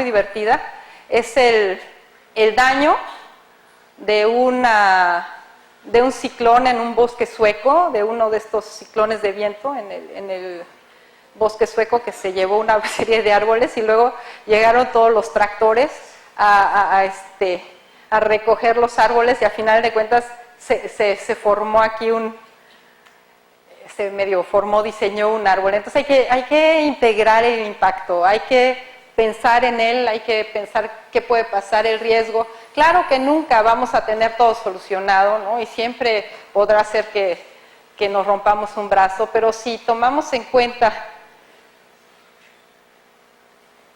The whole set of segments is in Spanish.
divertida, es el daño de un ciclón en un bosque sueco, de uno de estos ciclones de viento en el bosque sueco, que se llevó una serie de árboles y luego llegaron todos los tractores a recoger los árboles, y al final de cuentas se formó aquí diseñó un árbol. Entonces hay que integrar el impacto, hay que pensar en él, hay que pensar qué puede pasar, el riesgo. Claro que nunca vamos a tener todo solucionado, ¿no? Y siempre podrá ser que nos rompamos un brazo, pero si tomamos en cuenta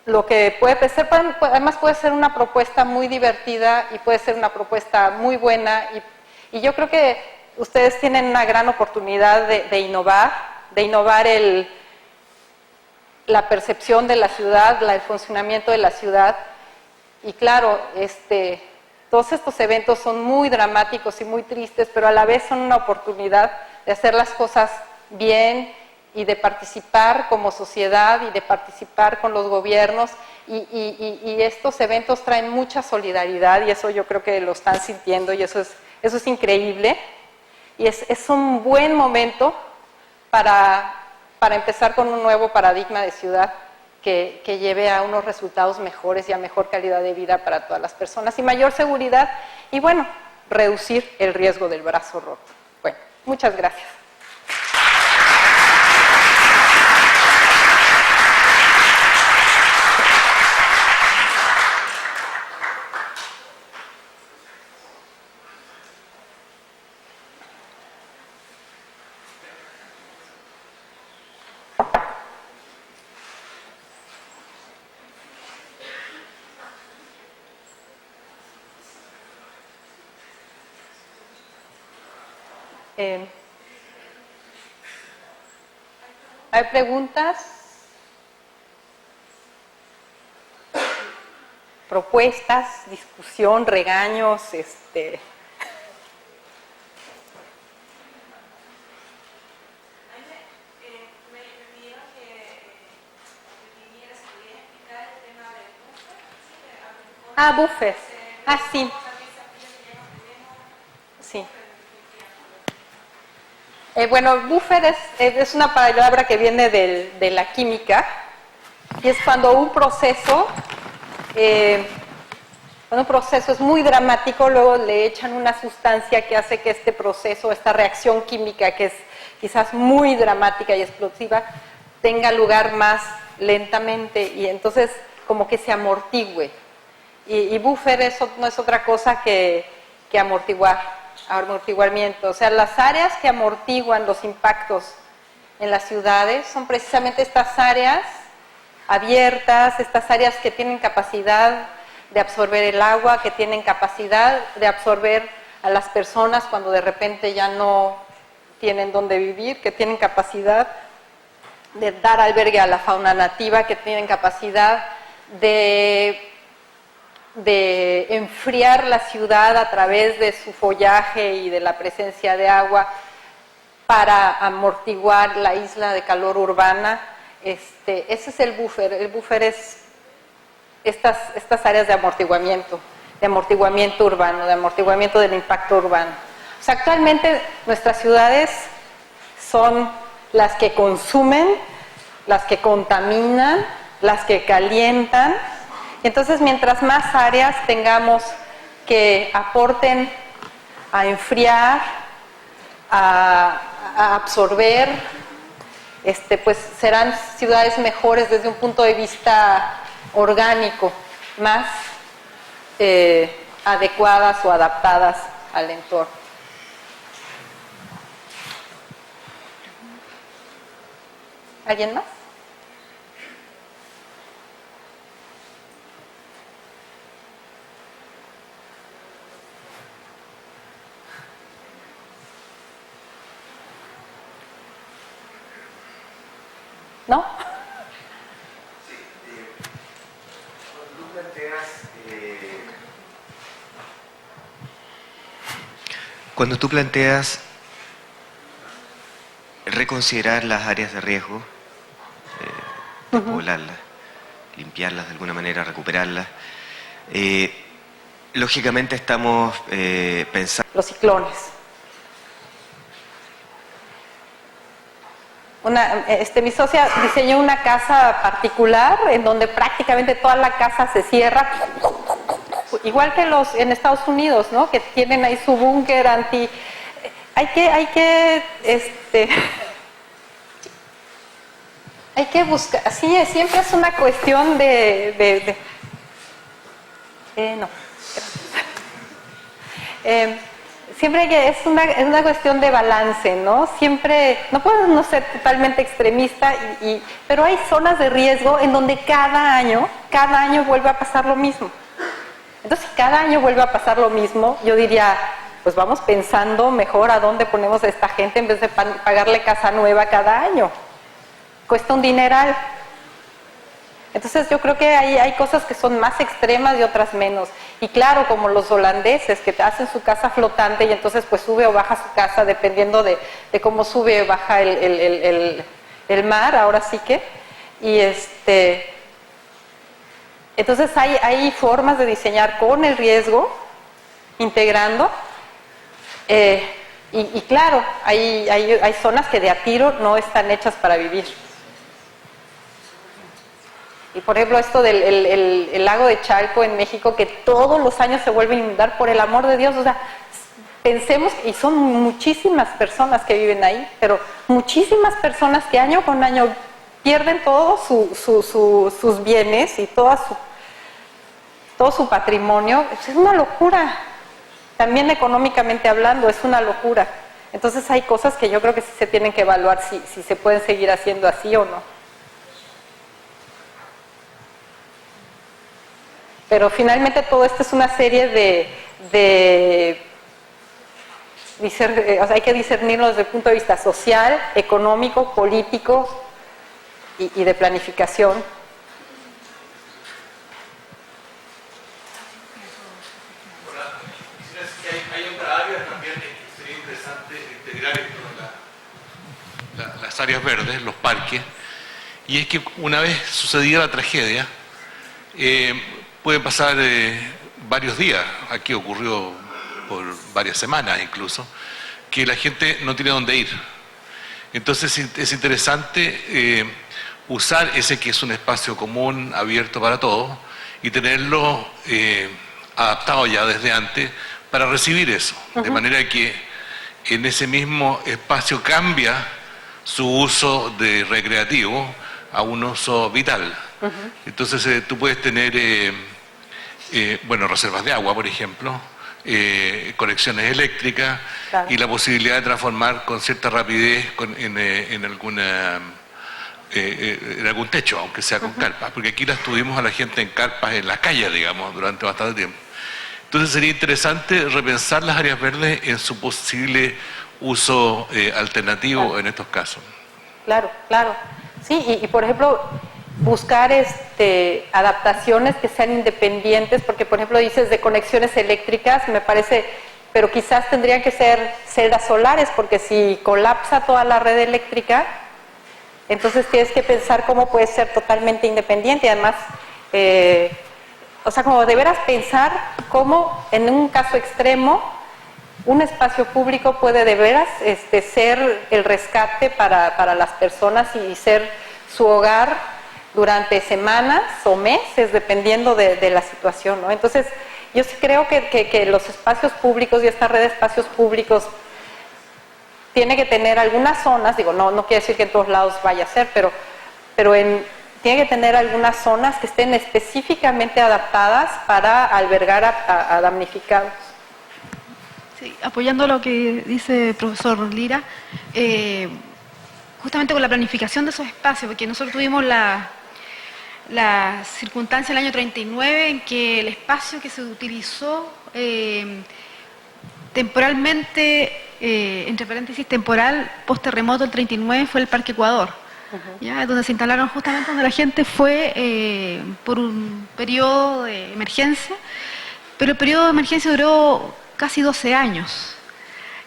lo que puede ser, además puede ser una propuesta muy divertida y puede ser una propuesta muy buena, y yo creo que ustedes tienen una gran oportunidad de innovar la percepción de la ciudad, el funcionamiento de la ciudad. Y claro, todos estos eventos son muy dramáticos y muy tristes, pero a la vez son una oportunidad de hacer las cosas bien y de participar como sociedad y de participar con los gobiernos, y estos eventos traen mucha solidaridad, y eso yo creo que lo están sintiendo, y eso es increíble, y es un buen momento para empezar con un nuevo paradigma de ciudad que lleve a unos resultados mejores y a mejor calidad de vida para todas las personas, y mayor seguridad, y bueno, reducir el riesgo del brazo roto. Bueno, muchas gracias. ¿Hay preguntas? ¿Propuestas? ¿Discusión? ¿Regaños? Me pidieron que vinieras a explicar el tema del buffer. Buffer. Sí. Sí. Bueno, buffer es una palabra que viene de la química, y es cuando un proceso es muy dramático, luego le echan una sustancia que hace que este proceso, esta reacción química que es quizás muy dramática y explosiva, tenga lugar más lentamente, y entonces como que se amortigüe. Y buffer eso no es otra cosa que amortiguamiento. O sea, las áreas que amortiguan los impactos en las ciudades son precisamente estas áreas abiertas, estas áreas que tienen capacidad de absorber el agua, que tienen capacidad de absorber a las personas cuando de repente ya no tienen dónde vivir, que tienen capacidad de dar albergue a la fauna nativa, que tienen capacidad de enfriar la ciudad a través de su follaje y de la presencia de agua para amortiguar la isla de calor urbana. Ese es el buffer. El buffer es estas áreas de amortiguamiento urbano, de amortiguamiento del impacto urbano. O sea, actualmente nuestras ciudades son las que consumen, las que contaminan, las que calientan. Entonces, mientras más áreas tengamos que aporten a enfriar, a absorber, pues serán ciudades mejores desde un punto de vista orgánico, más adecuadas o adaptadas al entorno. ¿Alguien más? ¿No? Sí, cuando tú planteas reconsiderar las áreas de riesgo, de poblarlas, limpiarlas de alguna manera, recuperarlas. Lógicamente estamos pensando... Los ciclones. Mi socia diseñó una casa particular en donde prácticamente toda la casa se cierra, igual que en Estados Unidos, ¿no? Que tienen ahí su búnker anti... Hay que buscar, sí, siempre es una cuestión no. Siempre es una cuestión de balance, ¿no? Siempre, no puedes no ser totalmente extremista, pero hay zonas de riesgo en donde cada año vuelve a pasar lo mismo. Entonces, si cada año vuelve a pasar lo mismo, yo diría, pues vamos pensando mejor a dónde ponemos a esta gente en vez de pagarle casa nueva cada año. Cuesta un dineral. Entonces yo creo que hay cosas que son más extremas y otras menos. Y claro, como los holandeses que hacen su casa flotante y entonces pues sube o baja su casa dependiendo de cómo sube o baja el mar, ahora sí que. Y entonces hay formas de diseñar con el riesgo, integrando. Y claro, hay zonas que de a tiro no están hechas para vivir. Y por ejemplo esto del el lago de Chalco en México, que todos los años se vuelve a inundar, por el amor de Dios, o sea, pensemos, y son muchísimas personas que viven ahí, pero muchísimas personas que año con año pierden todos sus bienes y todo su patrimonio. Es una locura, también económicamente hablando, es una locura. Entonces hay cosas que yo creo que sí se tienen que evaluar si se pueden seguir haciendo así o no. Pero finalmente todo esto es una serie o sea, hay que discernirlo desde el punto de vista social, económico, político y de planificación. Hay otra área también que sería interesante integrar esto en las áreas verdes, los parques, y es que una vez sucedida la tragedia, pueden pasar varios días, aquí ocurrió por varias semanas incluso, que la gente no tiene dónde ir. Entonces es interesante usar ese que es un espacio común, abierto para todos, y tenerlo adaptado ya desde antes para recibir eso, de manera que en ese mismo espacio cambia su uso de recreativo a un uso vital. Entonces tú puedes tener reservas de agua, por ejemplo, conexiones eléctricas, claro, y la posibilidad de transformar con cierta rapidez en algún techo, aunque sea con carpas, porque aquí las tuvimos a la gente en carpas en las calles, digamos, durante bastante tiempo. Entonces sería interesante repensar las áreas verdes en su posible uso alternativo, claro, en estos casos. Claro, claro. Sí, y por ejemplo, buscar adaptaciones que sean independientes, porque por ejemplo dices de conexiones eléctricas, me parece, pero quizás tendrían que ser celdas solares, porque si colapsa toda la red eléctrica, entonces tienes que pensar cómo puede ser totalmente independiente. Además, o sea, como de veras pensar cómo en un caso extremo un espacio público puede de veras ser el rescate para las personas y ser su hogar durante semanas o meses, dependiendo de la situación, ¿no? Entonces, yo sí creo que los espacios públicos y esta red de espacios públicos tiene que tener algunas zonas, digo, no quiere decir que en todos lados vaya a ser, pero tiene que tener algunas zonas que estén específicamente adaptadas para albergar a damnificados. Sí, apoyando lo que dice el profesor Lira, justamente con la planificación de esos espacios, porque nosotros tuvimos la circunstancia del año 39 en que el espacio que se utilizó temporalmente, entre paréntesis temporal, post terremoto del 39, fue el Parque Ecuador, ¿ya? Donde se instalaron justamente donde la gente fue por un periodo de emergencia, pero el periodo de emergencia duró casi 12 años,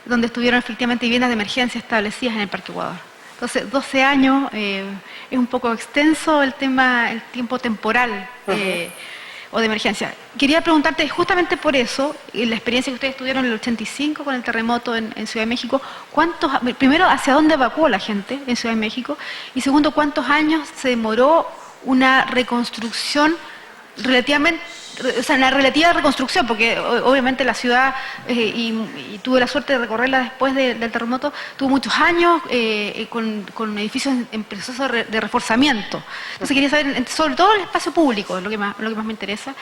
donde estuvieron efectivamente viviendas de emergencia establecidas en el Parque Ecuador. Entonces, 12 años es un poco extenso el tiempo temporal o de emergencia. Quería preguntarte justamente por eso, la experiencia que ustedes tuvieron en el 85 con el terremoto en Ciudad de México, primero, ¿hacia dónde evacuó la gente en Ciudad de México? Y segundo, ¿cuántos años se demoró una reconstrucción relativamente, o sea, una relativa reconstrucción, porque obviamente la ciudad, y tuve la suerte de recorrerla después del terremoto, tuvo muchos años con edificios en proceso de reforzamiento. Entonces quería saber, sobre todo el espacio público, lo que más me interesa,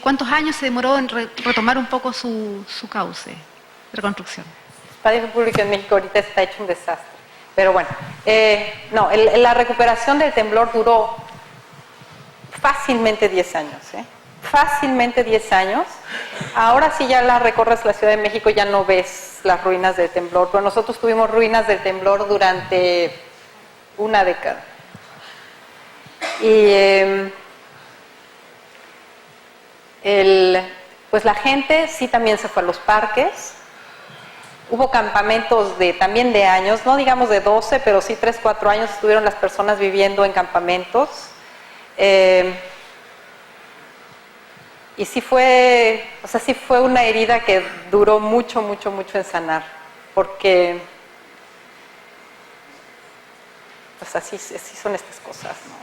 cuántos años se demoró en retomar un poco su cauce de reconstrucción. El espacio público en México ahorita está hecho un desastre. Pero bueno, no, la recuperación del temblor duró fácilmente 10 años, fácilmente 10 años. Ahora si ya recorres la Ciudad de México ya no ves las ruinas del temblor, pero nosotros tuvimos ruinas del temblor durante una década. Y pues la gente sí también se fue a los parques. Hubo campamentos también de años, no digamos de 12, pero sí 3, 4 años estuvieron las personas viviendo en campamentos. Y sí fue una herida que duró mucho en sanar, porque pues así son estas cosas, ¿no?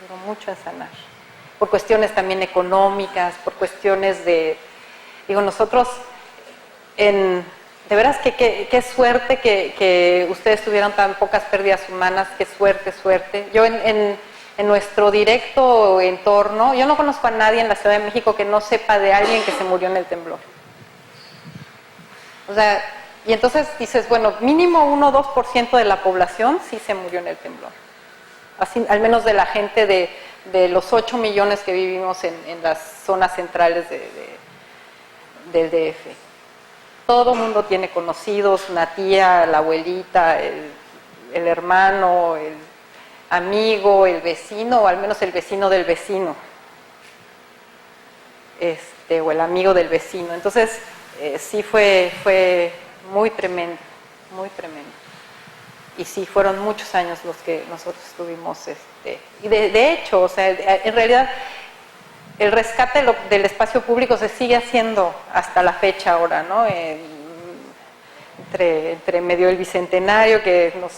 Duró mucho en sanar, por cuestiones también económicas, por cuestiones nosotros, de veras que qué suerte que ustedes tuvieron tan pocas pérdidas humanas, qué suerte. Yo en nuestro directo entorno, yo no conozco a nadie en la Ciudad de México que no sepa de alguien que se murió en el temblor. O sea, y entonces dices, bueno, mínimo 1 o 2% de la población sí se murió en el temblor. Así, al menos de la gente de los 8 millones que vivimos en las zonas centrales del DF. Todo el mundo tiene conocidos, una tía, la abuelita, el hermano, el amigo, el vecino, o al menos el vecino del vecino, o el amigo del vecino. Entonces, sí fue muy tremendo, muy tremendo. Y sí, fueron muchos años los que nosotros estuvimos, y de hecho, o sea, en realidad, el rescate del espacio público se sigue haciendo hasta la fecha ahora, ¿no? Entre medio del Bicentenario, que nos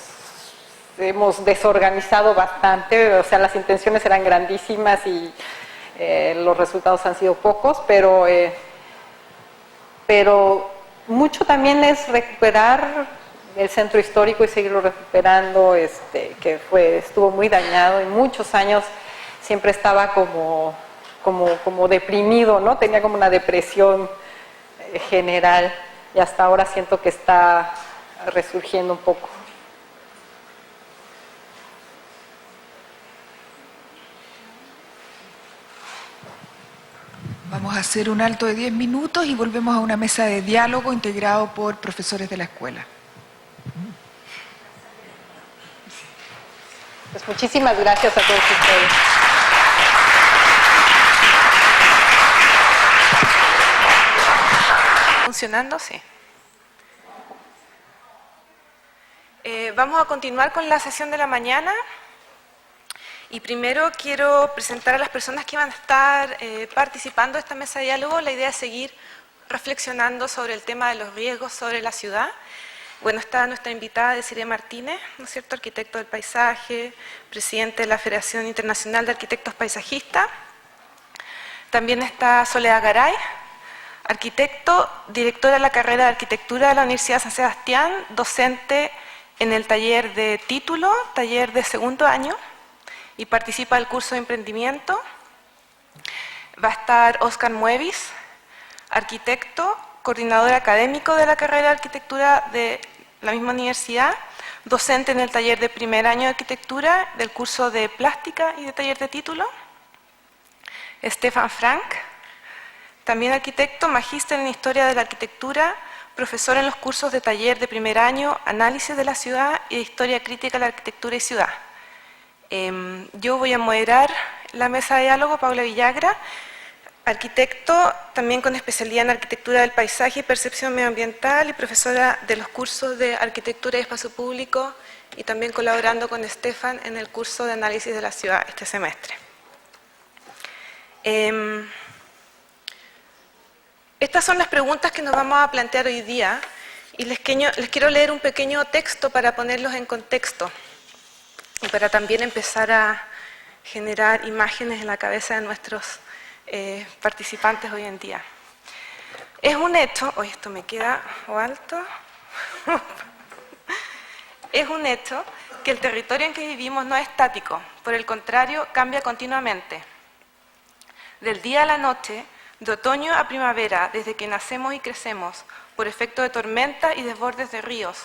hemos desorganizado bastante, o sea, las intenciones eran grandísimas y los resultados han sido pocos, pero mucho también es recuperar el centro histórico y seguirlo recuperando, que estuvo muy dañado y muchos años siempre estaba como deprimido, ¿no? Tenía como una depresión general y hasta ahora siento que está resurgiendo un poco. Vamos a hacer un alto de 10 minutos y volvemos a una mesa de diálogo integrado por profesores de la escuela. Pues muchísimas gracias a todos ustedes. ¿Funcionando? Sí. Vamos a continuar con la sesión de la mañana. Y primero quiero presentar a las personas que van a estar participando de esta mesa de diálogo. La idea es seguir reflexionando sobre el tema de los riesgos sobre la ciudad. Bueno, está nuestra invitada Desiree Martínez, ¿no es cierto?, arquitecto del paisaje, presidente de la Federación Internacional de Arquitectos Paisajistas. También está Soledad Garay, arquitecto, directora de la carrera de arquitectura de la Universidad San Sebastián, docente en el taller de título, taller de segundo año, y participa del curso de emprendimiento. Va a estar Óscar Muevis, arquitecto, coordinador académico de la carrera de arquitectura de la misma universidad, docente en el taller de primer año de arquitectura, del curso de plástica y de taller de título. Stefan Frank, también arquitecto, magíster en historia de la arquitectura, profesor en los cursos de taller de primer año, análisis de la ciudad y de historia crítica de la arquitectura y ciudad. Yo voy a moderar la mesa de diálogo, Paula Villagra. Arquitecto, también con especialidad en arquitectura del paisaje y percepción medioambiental, y profesora de los cursos de arquitectura y espacio público, y también colaborando con Estefan en el curso de análisis de la ciudad este semestre. Estas son las preguntas que nos vamos a plantear hoy día, y les quiero leer un pequeño texto para ponerlos en contexto y para también empezar a generar imágenes en la cabeza de nuestros participantes hoy en día. Es un hecho, hoy esto me queda alto, es un hecho que el territorio en que vivimos no es estático, por el contrario, cambia continuamente. Del día a la noche, de otoño a primavera, desde que nacemos y crecemos, por efecto de tormentas y desbordes de ríos,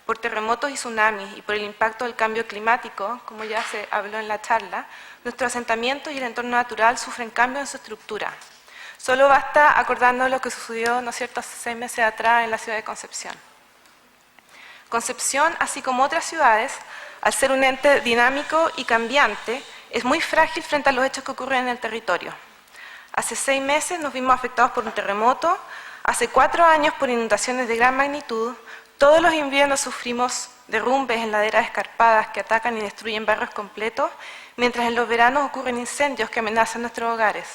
por terremotos y tsunamis y por el impacto del cambio climático, como ya se habló en la charla, nuestros asentamientos y el entorno natural sufren cambios en su estructura. Solo basta acordarnos de lo que sucedió, ¿no es cierto?, hace 6 meses atrás en la ciudad de Concepción. Concepción, así como otras ciudades, al ser un ente dinámico y cambiante, es muy frágil frente a los hechos que ocurren en el territorio. Hace 6 meses nos vimos afectados por un terremoto, hace 4 años por inundaciones de gran magnitud, todos los inviernos sufrimos derrumbes en laderas escarpadas que atacan y destruyen barrios completos, mientras en los veranos ocurren incendios que amenazan nuestros hogares.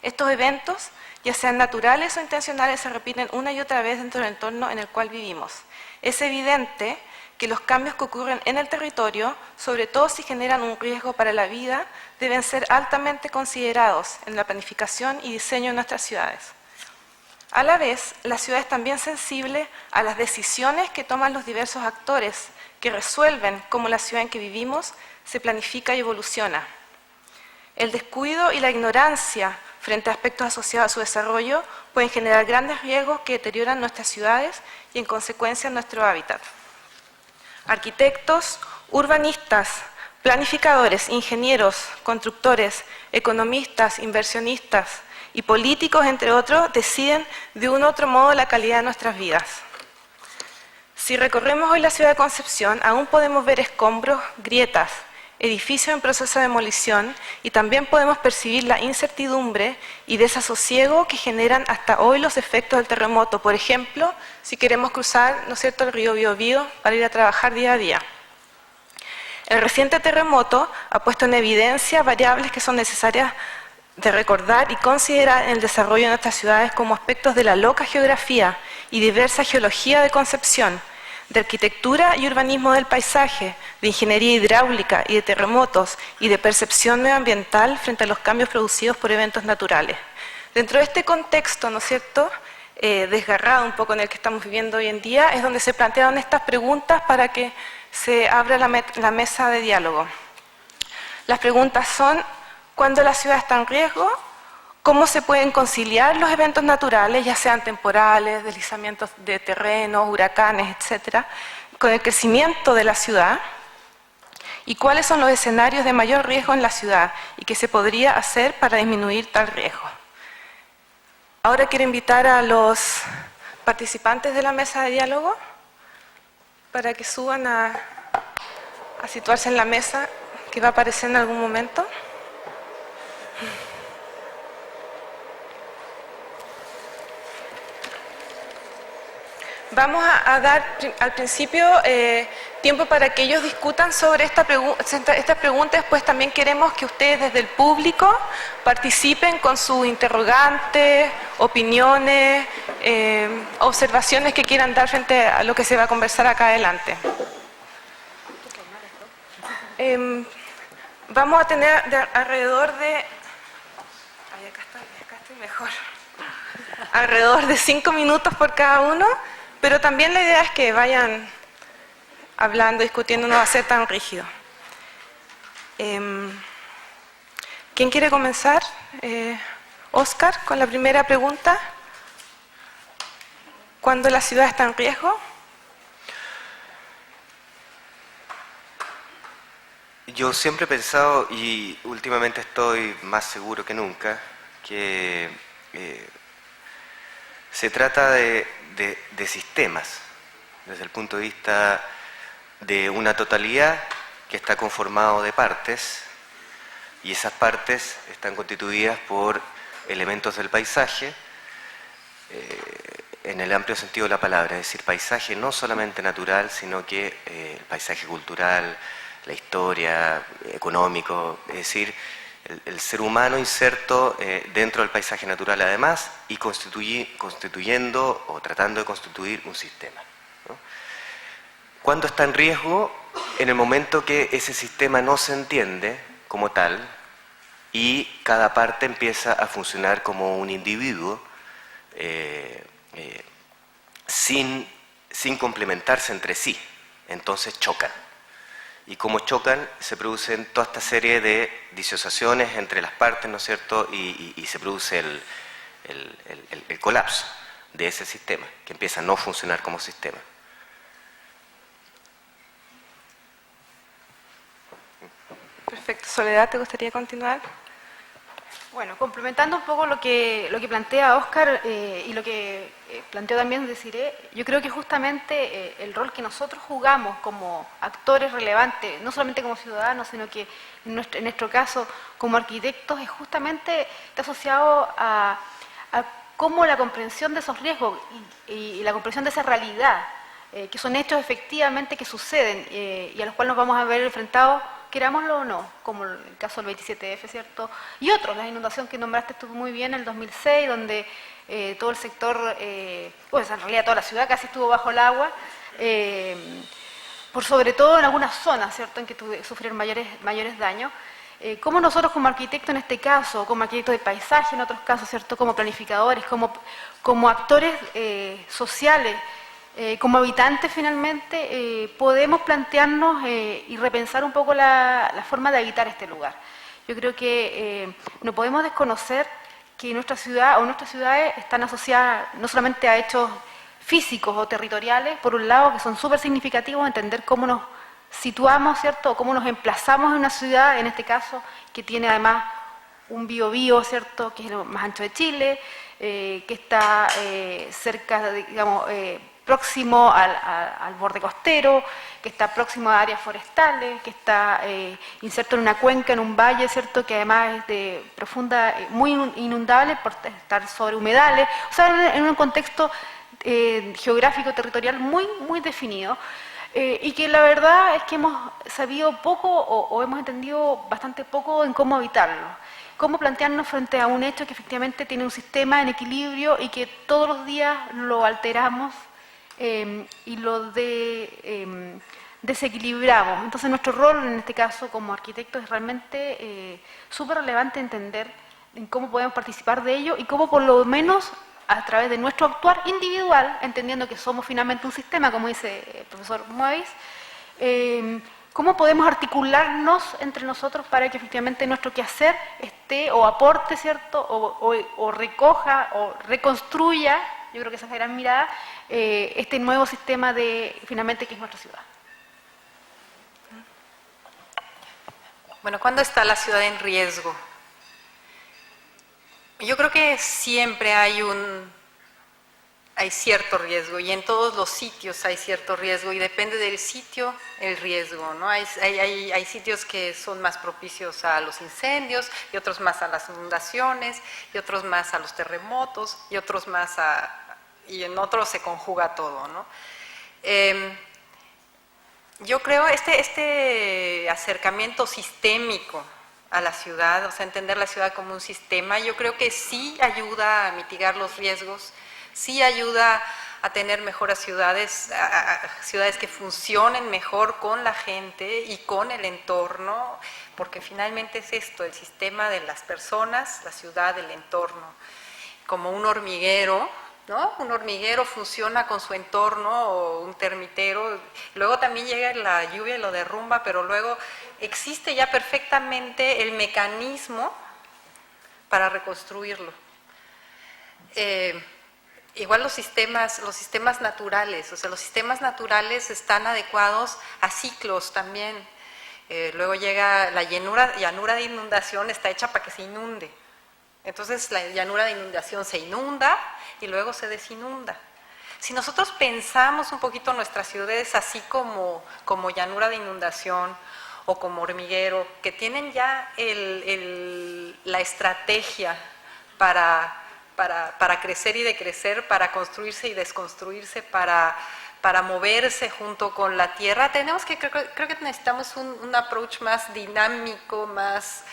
Estos eventos, ya sean naturales o intencionales, se repiten una y otra vez dentro del entorno en el cual vivimos. Es evidente que los cambios que ocurren en el territorio, sobre todo si generan un riesgo para la vida, deben ser altamente considerados en la planificación y diseño de nuestras ciudades. A la vez, la ciudad es también sensible a las decisiones que toman los diversos actores que resuelven cómo la ciudad en que vivimos se planifica y evoluciona. El descuido y la ignorancia frente a aspectos asociados a su desarrollo pueden generar grandes riesgos que deterioran nuestras ciudades y en consecuencia nuestro hábitat. Arquitectos, urbanistas, planificadores, ingenieros, constructores, economistas, inversionistas y políticos, entre otros, deciden de un u otro modo la calidad de nuestras vidas. Si recorremos hoy la ciudad de Concepción, aún podemos ver escombros, grietas, edificios en proceso de demolición, y también podemos percibir la incertidumbre y desasosiego que generan hasta hoy los efectos del terremoto. Por ejemplo, si queremos cruzar, ¿no es cierto?, el río Biobío para ir a trabajar día a día. El reciente terremoto ha puesto en evidencia variables que son necesarias de recordar y considerar en el desarrollo de nuestras ciudades como aspectos de la loca geografía y diversa geología de Concepción, de arquitectura y urbanismo del paisaje, de ingeniería hidráulica y de terremotos y de percepción medioambiental frente a los cambios producidos por eventos naturales. Dentro de este contexto, ¿no es cierto?, desgarrado un poco en el que estamos viviendo hoy en día, es donde se plantearon estas preguntas para que se abra la mesa de diálogo. Las preguntas son: ¿cuándo la ciudad está en riesgo? ¿Cómo se pueden conciliar los eventos naturales, ya sean temporales, deslizamientos de terrenos, huracanes, etcétera, con el crecimiento de la ciudad? ¿Y cuáles son los escenarios de mayor riesgo en la ciudad y qué se podría hacer para disminuir tal riesgo? Ahora quiero invitar a los participantes de la mesa de diálogo para que suban a situarse en la mesa que va a aparecer en algún momento. Vamos a dar al principio tiempo para que ellos discutan sobre estas preguntas. Después también queremos que ustedes desde el público participen con sus interrogantes, opiniones, observaciones que quieran dar frente a lo que se va a conversar acá adelante. Vamos a tener alrededor de... Ay, acá estoy mejor. Alrededor de 5 minutos por cada uno. Pero también la idea es que vayan hablando, discutiendo, no va a ser tan rígido. ¿Quién quiere comenzar? Óscar, con la primera pregunta. ¿Cuándo la ciudad está en riesgo? Yo siempre he pensado, y últimamente estoy más seguro que nunca, que se trata de sistemas, desde el punto de vista de una totalidad que está conformado de partes, y esas partes están constituidas por elementos del paisaje, en el amplio sentido de la palabra, es decir, paisaje no solamente natural, sino que el paisaje cultural, la historia, económico, es decir, el ser humano inserto dentro del paisaje natural además y constituyendo o tratando de constituir un sistema, ¿no? ¿Cuándo está en riesgo? En el momento que ese sistema no se entiende como tal y cada parte empieza a funcionar como un individuo sin complementarse entre sí, entonces chocan. Y como chocan, se producen toda esta serie de disociaciones entre las partes, ¿no es cierto? Y se produce el colapso de ese sistema, que empieza a no funcionar como sistema. Perfecto. Soledad, ¿te gustaría continuar? Bueno, complementando un poco lo que plantea Óscar y lo que planteó también Desiree, yo creo que justamente el rol que nosotros jugamos como actores relevantes, no solamente como ciudadanos, sino que en nuestro caso como arquitectos, es justamente está asociado a cómo la comprensión de esos riesgos y la comprensión de esa realidad, que son hechos efectivamente que suceden y a los cuales nos vamos a ver enfrentados, querámoslo o no, como el caso del 27F, ¿cierto? Y otros, la inundación que nombraste estuvo muy bien en el 2006, donde todo el sector, pues en realidad toda la ciudad casi estuvo bajo el agua, por sobre todo en algunas zonas, ¿cierto?, en que sufrieron mayores daños. Cómo nosotros como arquitectos en este caso, como arquitectos de paisaje en otros casos, ¿cierto?, como planificadores, como actores sociales, como habitantes finalmente, podemos plantearnos y repensar un poco la forma de habitar este lugar. Yo creo que no podemos desconocer que nuestra ciudad o nuestras ciudades están asociadas no solamente a hechos físicos o territoriales, por un lado, que son súper significativos, entender cómo nos situamos, ¿cierto?, o cómo nos emplazamos en una ciudad, en este caso, que tiene además un biobío, ¿cierto?, que es lo más ancho de Chile, que está cerca, digamos, próximo al borde costero, que está próximo a áreas forestales, que está inserto en una cuenca, en un valle, ¿cierto?, que además es de profunda, muy inundable por estar sobre humedales, o sea, en un contexto geográfico, territorial muy, muy definido, y que la verdad es que hemos sabido poco o hemos entendido bastante poco en cómo habitarlo. Cómo plantearnos frente a un hecho que efectivamente tiene un sistema en equilibrio y que todos los días lo alteramos y lo desequilibramos. Entonces nuestro rol en este caso como arquitectos es realmente súper relevante entender en cómo podemos participar de ello y cómo por lo menos a través de nuestro actuar individual, entendiendo que somos finalmente un sistema, como dice el profesor Mois, cómo podemos articularnos entre nosotros para que efectivamente nuestro quehacer esté o aporte, ¿cierto?, o recoja o reconstruya, yo creo que esa es la gran mirada, este nuevo sistema de finalmente que es nuestra ciudad. Bueno, ¿cuándo está la ciudad en riesgo? Yo creo que siempre hay cierto riesgo y en todos los sitios hay cierto riesgo y depende del sitio el riesgo, ¿no? Hay sitios que son más propicios a los incendios y otros más a las inundaciones y otros más a los terremotos y otros más y en otros se conjuga todo, ¿no? Yo creo este acercamiento sistémico a la ciudad, o sea, entender la ciudad como un sistema, yo creo que sí ayuda a mitigar los riesgos, sí ayuda a tener mejores ciudades, ciudades que funcionen mejor con la gente y con el entorno, porque finalmente es esto, el sistema de las personas, la ciudad, el entorno, como un hormiguero, ¿no? Un hormiguero funciona con su entorno, o un termitero, luego también llega la lluvia y lo derrumba, pero luego existe ya perfectamente el mecanismo para reconstruirlo. Igual los sistemas naturales, o sea, los sistemas naturales están adecuados a ciclos también. Luego llega la llanura de inundación, está hecha para que se inunde. Entonces la llanura de inundación se inunda y luego se desinunda. Si nosotros pensamos un poquito nuestras ciudades así como llanura de inundación o como hormiguero, que tienen ya la estrategia para crecer y decrecer, para construirse y desconstruirse, para moverse junto con la tierra. Creo que necesitamos un approach más dinámico, más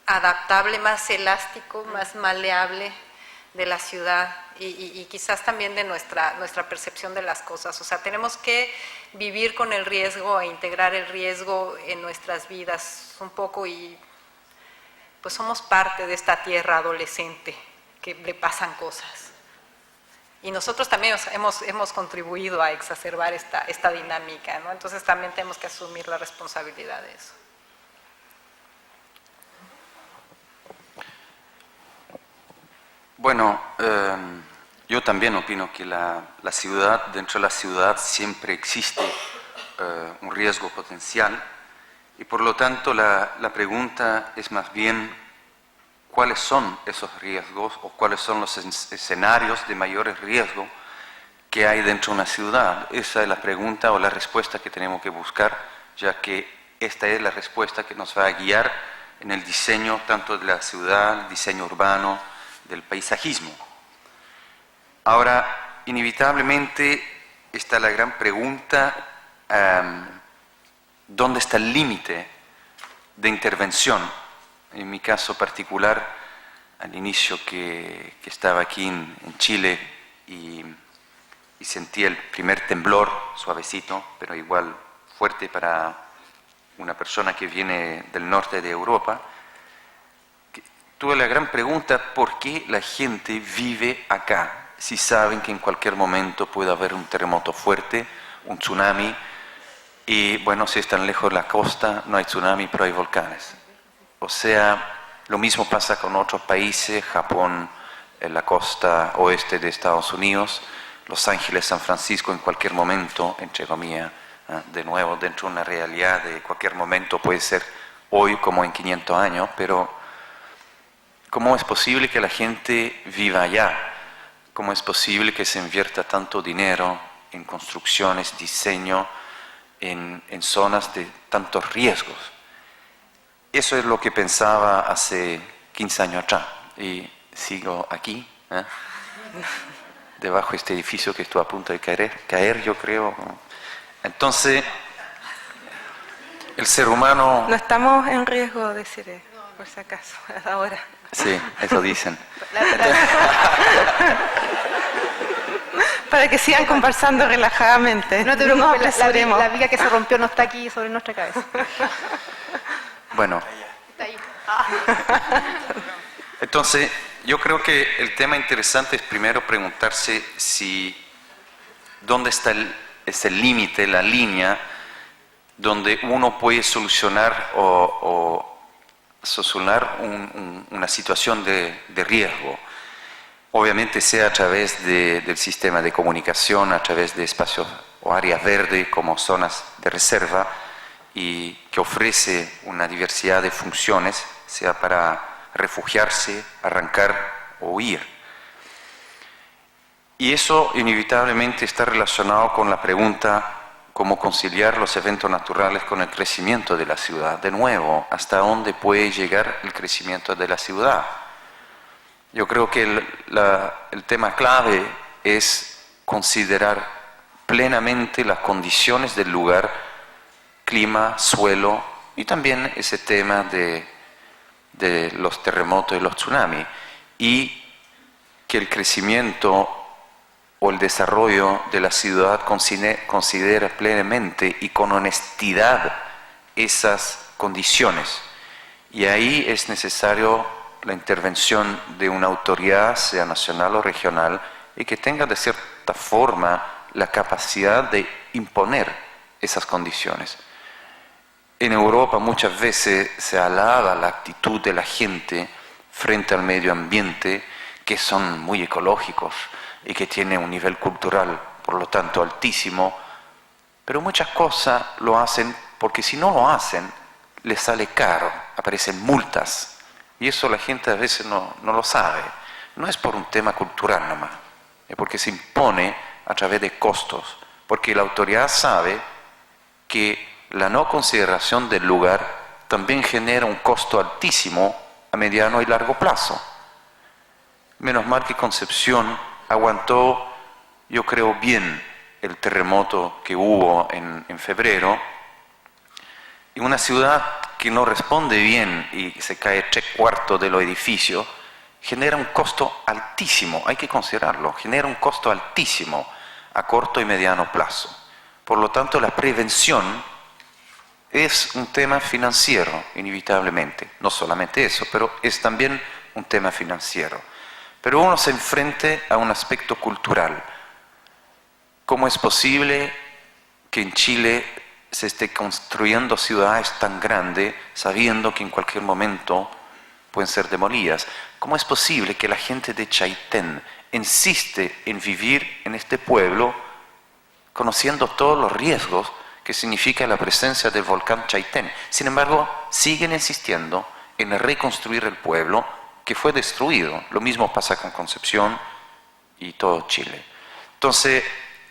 adaptable, más elástico, más maleable de la ciudad y quizás también de nuestra percepción de las cosas. O sea, tenemos que vivir con el riesgo e integrar el riesgo en nuestras vidas un poco, y pues somos parte de esta tierra adolescente que le pasan cosas. Y nosotros también hemos contribuido a exacerbar esta dinámica, ¿no? Entonces también tenemos que asumir la responsabilidad de eso. Bueno, yo también opino que la ciudad, dentro de la ciudad siempre existe un riesgo potencial, y por lo tanto la pregunta es más bien cuáles son esos riesgos o cuáles son los escenarios de mayores riesgos que hay dentro de una ciudad. Esa es la pregunta o la respuesta que tenemos que buscar, ya que esta es la respuesta que nos va a guiar en el diseño tanto de la ciudad, el diseño urbano, del paisajismo. Ahora, inevitablemente está la gran pregunta, ¿dónde está el límite de intervención? En mi caso particular, al inicio que estaba aquí en Chile y sentí el primer temblor, suavecito, pero igual fuerte para una persona que viene del norte de Europa, tuve la gran pregunta: ¿por qué la gente vive acá si saben que en cualquier momento puede haber un terremoto fuerte, un tsunami? Y bueno, si están lejos de la costa no hay tsunami, pero hay volcanes. O sea, lo mismo pasa con otros países: Japón, en la costa oeste de Estados Unidos, Los Ángeles, San Francisco, en cualquier momento, entre comillas, de nuevo, dentro de una realidad de cualquier momento, puede ser hoy como en 500 años, pero ¿cómo es posible que la gente viva allá? ¿Cómo es posible que se invierta tanto dinero en construcciones, diseño, en zonas de tantos riesgos? Eso es lo que pensaba hace 15 años atrás, y sigo aquí, debajo de este edificio que estoy a punto de caer, yo creo. Entonces, el ser humano... No estamos en riesgo, deciré, por si acaso, ahora. Sí, eso dicen. Para que sigan conversando relajadamente. No te preocupes, apresuremos. la viga que se rompió no está aquí sobre nuestra cabeza. Bueno, Está ahí. entonces yo creo que el tema interesante es primero preguntarse dónde está ese límite, la línea, donde uno puede solucionar una situación de riesgo. Obviamente sea a través del sistema de comunicación, a través de espacios o áreas verdes como zonas de reserva, y que ofrece una diversidad de funciones, sea para refugiarse, arrancar o huir. Y eso inevitablemente está relacionado con la pregunta: ¿cómo conciliar los eventos naturales con el crecimiento de la ciudad? De nuevo, ¿hasta dónde puede llegar el crecimiento de la ciudad? Yo creo que el tema clave es considerar plenamente las condiciones del lugar, clima, suelo, y también ese tema de los terremotos y los tsunamis, y que el crecimiento o el desarrollo de la ciudad considera plenamente y con honestidad esas condiciones. Y ahí es necesario la intervención de una autoridad, sea nacional o regional, y que tenga de cierta forma la capacidad de imponer esas condiciones. En Europa muchas veces se alaba la actitud de la gente frente al medio ambiente, que son muy ecológicos y que tienen un nivel cultural, por lo tanto, altísimo, pero muchas cosas lo hacen porque si no lo hacen, les sale caro, aparecen multas, y eso la gente a veces no lo sabe. No es por un tema cultural nomás, es porque se impone a través de costos, porque la autoridad sabe que la no consideración del lugar también genera un costo altísimo a mediano y largo plazo. Menos mal que Concepción aguantó, yo creo, bien el terremoto que hubo en febrero. Y una ciudad que no responde bien y se cae 3/4 de los edificios, genera un costo altísimo, hay que considerarlo, genera un costo altísimo a corto y mediano plazo. Por lo tanto, la prevención es un tema financiero, inevitablemente. No solamente eso, pero es también un tema financiero. Pero uno se enfrenta a un aspecto cultural. ¿Cómo es posible que en Chile se esté construyendo ciudades tan grandes sabiendo que en cualquier momento pueden ser demolidas? ¿Cómo es posible que la gente de Chaitén insiste en vivir en este pueblo conociendo todos los riesgos que significa la presencia del volcán Chaitén? Sin embargo, siguen insistiendo en reconstruir el pueblo que fue destruido. Lo mismo pasa con Concepción y todo Chile. Entonces,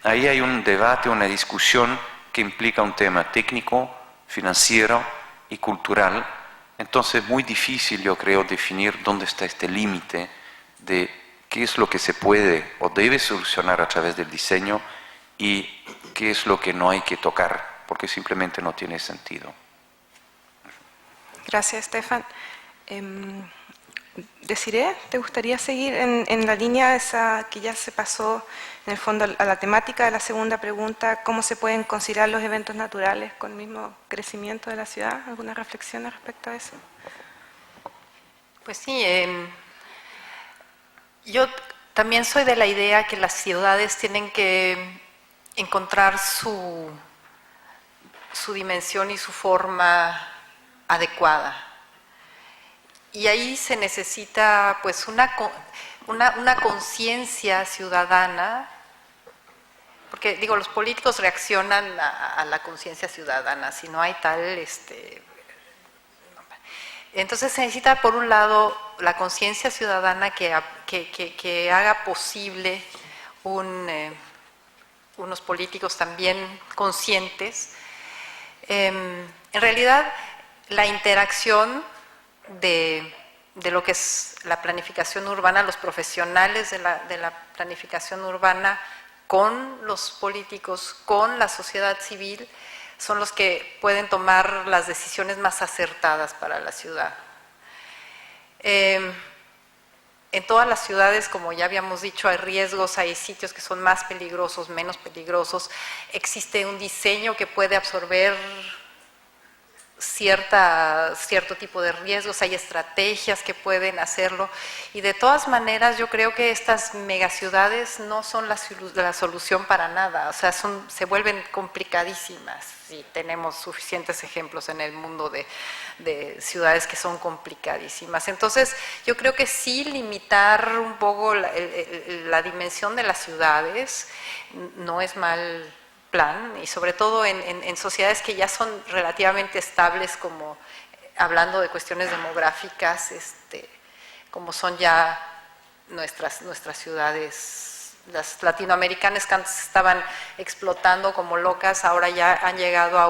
ahí hay un debate, una discusión que implica un tema técnico, financiero y cultural. Entonces es muy difícil, yo creo, definir dónde está este límite de qué es lo que se puede o debe solucionar a través del diseño y qué es lo que no hay que tocar, porque simplemente no tiene sentido. Gracias, Stefan. Desiree, ¿te gustaría seguir en la línea esa que ya se pasó en el fondo a la temática de la segunda pregunta? ¿Cómo se pueden considerar los eventos naturales con el mismo crecimiento de la ciudad? ¿Alguna reflexión respecto a eso? Pues sí, yo también soy de la idea que las ciudades tienen que encontrar su dimensión y su forma adecuada. Y ahí se necesita pues una conciencia ciudadana, porque digo, los políticos reaccionan a la conciencia ciudadana, si no hay tal... Entonces se necesita por un lado la conciencia ciudadana que haga posible unos políticos también conscientes. En realidad la interacción de lo que es la planificación urbana, los profesionales de la planificación urbana con los políticos, con la sociedad civil, son los que pueden tomar las decisiones más acertadas para la ciudad. En todas las ciudades, como ya habíamos dicho, hay riesgos, hay sitios que son más peligrosos, menos peligrosos, existe un diseño que puede absorber cierto tipo de riesgos, hay estrategias que pueden hacerlo, y de todas maneras yo creo que estas megaciudades no son la solución para nada, o sea, se vuelven complicadísimas, y tenemos suficientes ejemplos en el mundo de ciudades que son complicadísimas. Entonces yo creo que sí limitar un poco la dimensión de las ciudades no es mal plan, y sobre todo en sociedades que ya son relativamente estables, como hablando de cuestiones demográficas, como son ya nuestras ciudades, las latinoamericanas que antes estaban explotando como locas, ahora ya han llegado a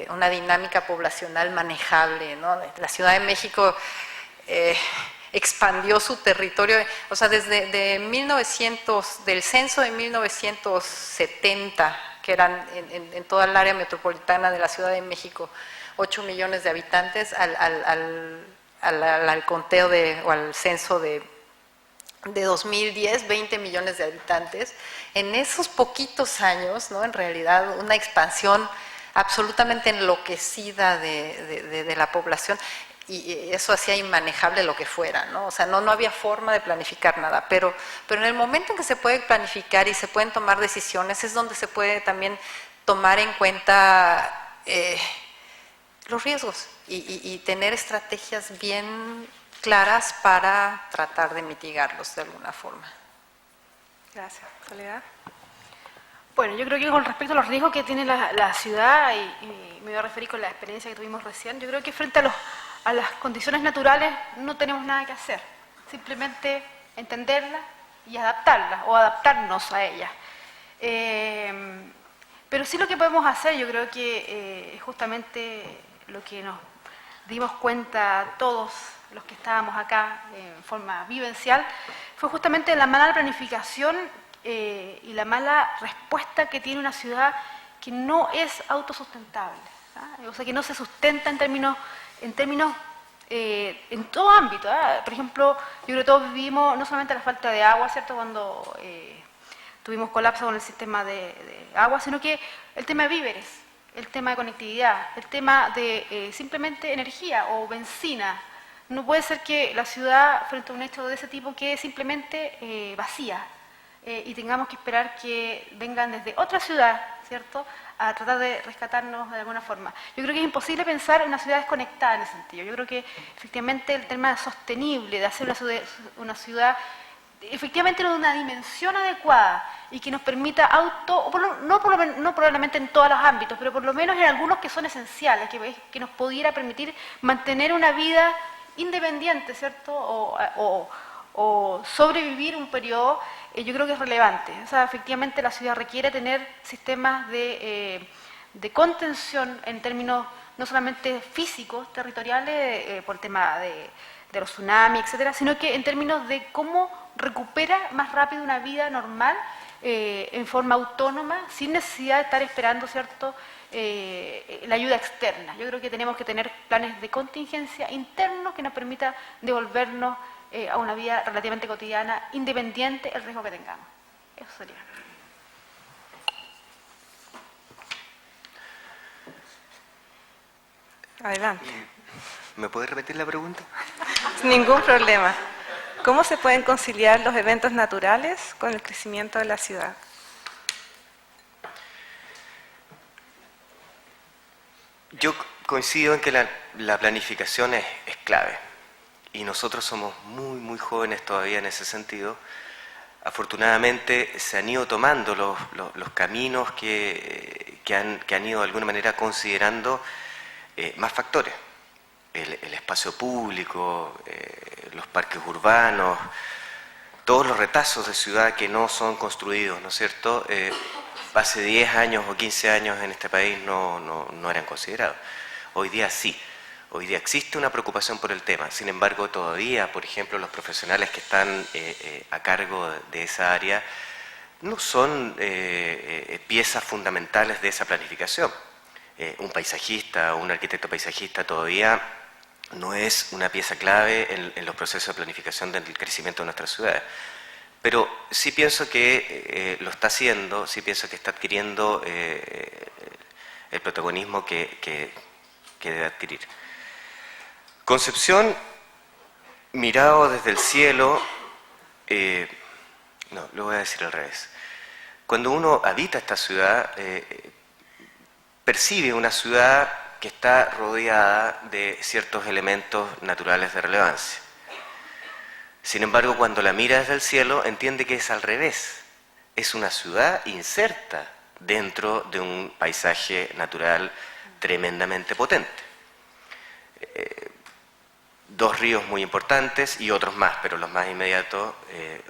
una dinámica poblacional manejable, ¿no? La Ciudad de México expandió su territorio, o sea, desde del censo de 1970, que eran en toda el área metropolitana de la Ciudad de México, 8 millones de habitantes, al conteo o al censo de 2010, 20 millones de habitantes. En esos poquitos años, ¿no? En realidad, una expansión absolutamente enloquecida de la población, y eso hacía inmanejable lo que fuera, ¿no? O sea, no había forma de planificar nada, pero en el momento en que se puede planificar y se pueden tomar decisiones, es donde se puede también tomar en cuenta los riesgos y tener estrategias bien claras para tratar de mitigarlos de alguna forma. Gracias. Soledad. Bueno, yo creo que con respecto a los riesgos que tiene la ciudad, y me voy a referir con la experiencia que tuvimos recién, yo creo que frente a las condiciones naturales no tenemos nada que hacer, simplemente entenderlas y adaptarlas o adaptarnos a ellas. Pero sí lo que podemos hacer, yo creo que justamente lo que nos dimos cuenta todos los que estábamos acá en forma vivencial, fue justamente la mala planificación y la mala respuesta que tiene una ciudad que no es autosustentable, o sea, que no se sustenta en términos en todo ámbito. Por ejemplo, yo creo que todos vivimos no solamente la falta de agua, ¿cierto?, cuando tuvimos colapso con el sistema de agua, sino que el tema de víveres, el tema de conectividad, el tema de simplemente energía o benzina. No puede ser que la ciudad, frente a un hecho de ese tipo, quede simplemente vacía y tengamos que esperar que vengan desde otra ciudad, ¿cierto?, a tratar de rescatarnos de alguna forma. Yo creo que es imposible pensar en una ciudad desconectada en ese sentido. Yo creo que efectivamente el tema sostenible de hacer una ciudad efectivamente de una dimensión adecuada y que nos permita no probablemente en todos los ámbitos, pero por lo menos en algunos que son esenciales, que nos pudiera permitir mantener una vida independiente, ¿cierto?, o sobrevivir un periodo, yo creo que es relevante. O sea, efectivamente la ciudad requiere tener sistemas de contención en términos no solamente físicos, territoriales, por el tema de los tsunamis, etcétera, sino que en términos de cómo recupera más rápido una vida normal, en forma autónoma, sin necesidad de estar esperando, ¿cierto?, la ayuda externa. Yo creo que tenemos que tener planes de contingencia internos que nos permita devolvernos a una vida relativamente cotidiana, independiente del riesgo que tengamos. Eso sería. Adelante. ¿Me puede repetir la pregunta? Ningún problema. ¿Cómo se pueden conciliar los eventos naturales con el crecimiento de la ciudad? Yo coincido en que la planificación es clave y nosotros somos muy jóvenes todavía en ese sentido. Afortunadamente se han ido tomando los caminos que han ido de alguna manera considerando más factores. El espacio público, los parques urbanos, todos los retazos de ciudad que no son construidos, ¿no es cierto? Hace 10 años o 15 años en este país no eran considerados. Hoy día sí. Hoy día existe una preocupación por el tema. Sin embargo, todavía, por ejemplo, los profesionales que están a cargo de esa área no son piezas fundamentales de esa planificación. Un paisajista o un arquitecto paisajista todavía no es una pieza clave en los procesos de planificación del crecimiento de nuestras ciudades. Pero sí pienso que lo está haciendo, sí pienso que está adquiriendo el protagonismo que debe adquirir. Concepción, mirado desde el cielo, no, lo voy a decir al revés. Cuando uno habita esta ciudad, percibe una ciudad que está rodeada de ciertos elementos naturales de relevancia. Sin embargo, cuando la mira desde el cielo, entiende que es al revés. Es una ciudad inserta dentro de un paisaje natural tremendamente potente. Dos ríos muy importantes y otros más, pero los más inmediatos,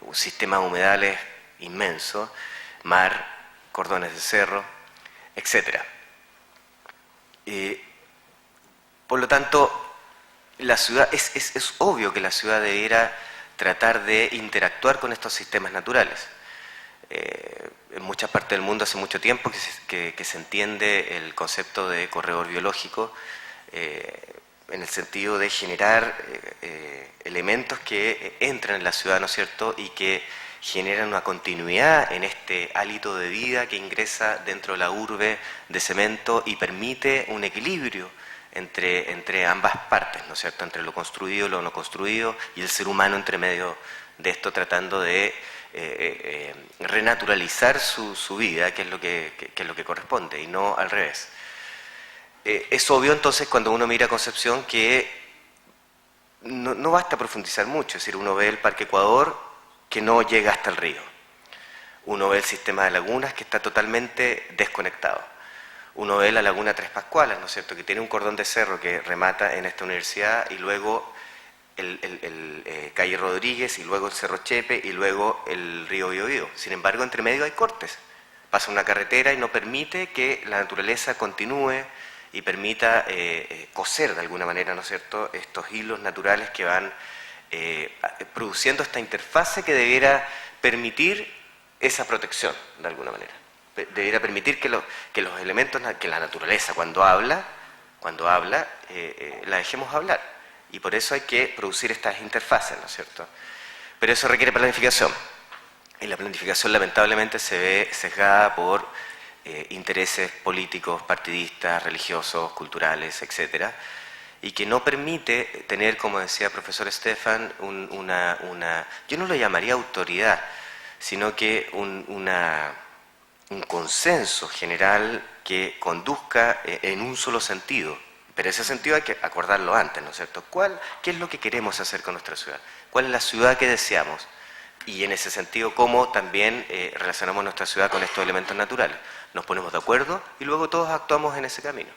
un sistema de humedales inmenso, mar, cordones de cerro, etc. Por lo tanto, la ciudad es obvio que la ciudad debiera tratar de interactuar con estos sistemas naturales. En muchas partes del mundo hace mucho tiempo que se entiende el concepto de corredor biológico en el sentido de generar elementos que entran en la ciudad, ¿no es cierto?, y que generan una continuidad en este hálito de vida que ingresa dentro de la urbe de cemento y permite un equilibrio entre ambas partes, ¿no es cierto?, entre lo construido y lo no construido, y el ser humano entre medio de esto tratando de renaturalizar su vida, que es lo que corresponde, y no al revés. Es obvio entonces cuando uno mira Concepción que no basta profundizar mucho, es decir, uno ve el Parque Ecuador que no llega hasta el río, uno ve el sistema de lagunas que está totalmente desconectado, uno ve la laguna Tres Pascuales, ¿no es cierto?, que tiene un cordón de cerro que remata en esta universidad y luego el calle Rodríguez y luego el Cerro Chepe y luego el río Biobío. Sin embargo, entre medio hay cortes, pasa una carretera y no permite que la naturaleza continúe y permita coser de alguna manera, ¿no es cierto?, estos hilos naturales que van produciendo esta interfase que debiera permitir esa protección de alguna manera. Debiera permitir que los elementos, que la naturaleza cuando habla, la dejemos hablar. Y por eso hay que producir estas interfaces, ¿no es cierto? Pero eso requiere planificación. Y la planificación lamentablemente se ve sesgada por intereses políticos, partidistas, religiosos, culturales, etcétera, y que no permite tener, como decía el profesor Stefan, yo no lo llamaría autoridad, sino que un consenso general que conduzca en un solo sentido. Pero ese sentido hay que acordarlo antes, ¿no es cierto? ¿Qué es lo que queremos hacer con nuestra ciudad? ¿Cuál es la ciudad que deseamos? Y en ese sentido, ¿cómo también relacionamos nuestra ciudad con estos elementos naturales? Nos ponemos de acuerdo y luego todos actuamos en ese camino.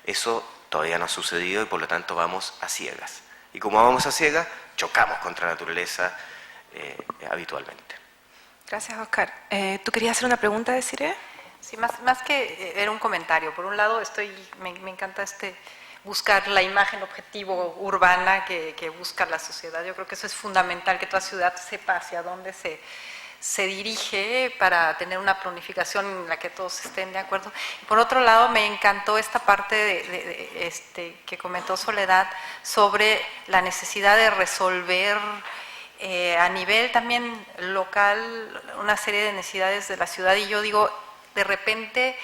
Eso todavía no ha sucedido y por lo tanto vamos a ciegas. Y como vamos a ciegas, chocamos contra la naturaleza habitualmente. Gracias, Oscar. ¿Tú querías hacer una pregunta, Desiree? Sí, más que era un comentario. Por un lado, me encanta buscar la imagen objetivo urbana que busca la sociedad. Yo creo que eso es fundamental, que toda ciudad sepa hacia dónde se dirige para tener una planificación en la que todos estén de acuerdo. Y por otro lado, me encantó esta parte que comentó Soledad sobre la necesidad de resolver a nivel también local una serie de necesidades de la ciudad. Y yo digo, de repente,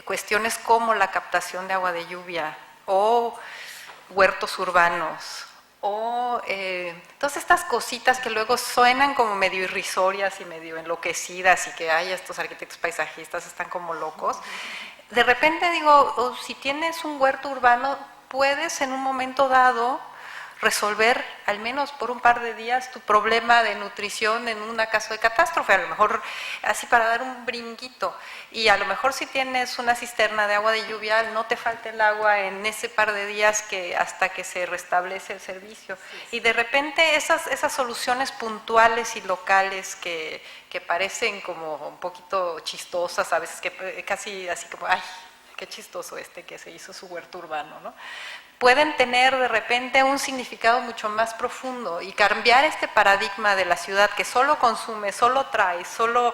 cuestiones como la captación de agua de lluvia o huertos urbanos o todas estas cositas que luego suenan como medio irrisorias y medio enloquecidas y que hay estos arquitectos paisajistas están como locos. De repente digo, si tienes un huerto urbano, puedes en un momento dado resolver, al menos por un par de días, tu problema de nutrición en un caso de catástrofe, a lo mejor así para dar un brinquito. Y a lo mejor si tienes una cisterna de agua de lluvia, no te falta el agua en ese par de días hasta que se restablece el servicio. Y de repente esas soluciones puntuales y locales que parecen como un poquito chistosas, a veces que casi así como, ay, qué chistoso que se hizo su huerto urbano, ¿no? Pueden tener de repente un significado mucho más profundo y cambiar este paradigma de la ciudad que solo consume, solo trae, solo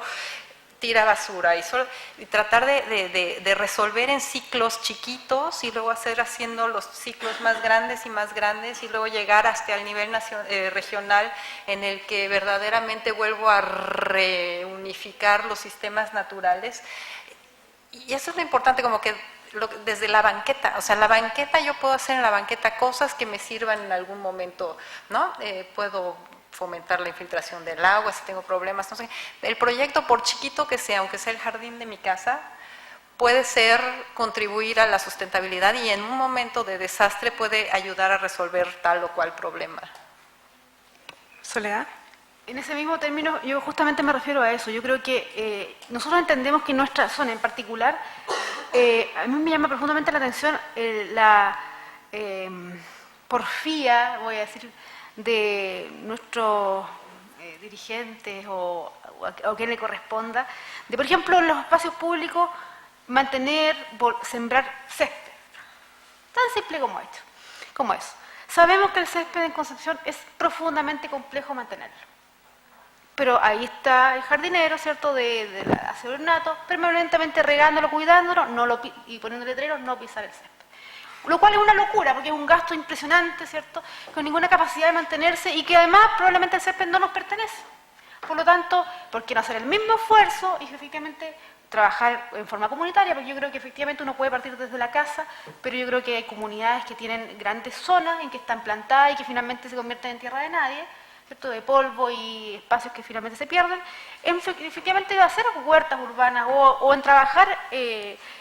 tira basura y tratar de resolver en ciclos chiquitos y luego haciendo los ciclos más grandes y luego llegar hasta el nivel regional en el que verdaderamente vuelvo a reunificar los sistemas naturales. Y eso es lo importante, como que desde la banqueta, o sea, la banqueta, yo puedo hacer en la banqueta cosas que me sirvan en algún momento, ¿no? Puedo fomentar la infiltración del agua si tengo problemas, no sé. El proyecto, por chiquito que sea, aunque sea el jardín de mi casa, puede contribuir a la sustentabilidad y en un momento de desastre puede ayudar a resolver tal o cual problema. Soledad. En ese mismo término, yo justamente me refiero a eso. Yo creo que nosotros entendemos que nuestra zona en particular, a mí me llama profundamente la atención la porfía, voy a decir, de nuestros dirigentes o a quien le corresponda, de, por ejemplo, en los espacios públicos, sembrar césped. Tan simple como eso. Sabemos que el césped en Concepción es profundamente complejo mantenerlo. Pero ahí está el jardinero, ¿cierto?, de la aseo ornato, permanentemente regándolo, cuidándolo, y poniendo letreros, no pisar el césped. Lo cual es una locura, porque es un gasto impresionante, ¿cierto?, con ninguna capacidad de mantenerse y que además probablemente el césped no nos pertenece. Por lo tanto, ¿por qué no hacer el mismo esfuerzo y efectivamente trabajar en forma comunitaria? Porque yo creo que efectivamente uno puede partir desde la casa, pero yo creo que hay comunidades que tienen grandes zonas en que están plantadas y que finalmente se convierten en tierra de nadie, ¿cierto?, de polvo y espacios que finalmente se pierden, efectivamente hacer huertas urbanas o en trabajar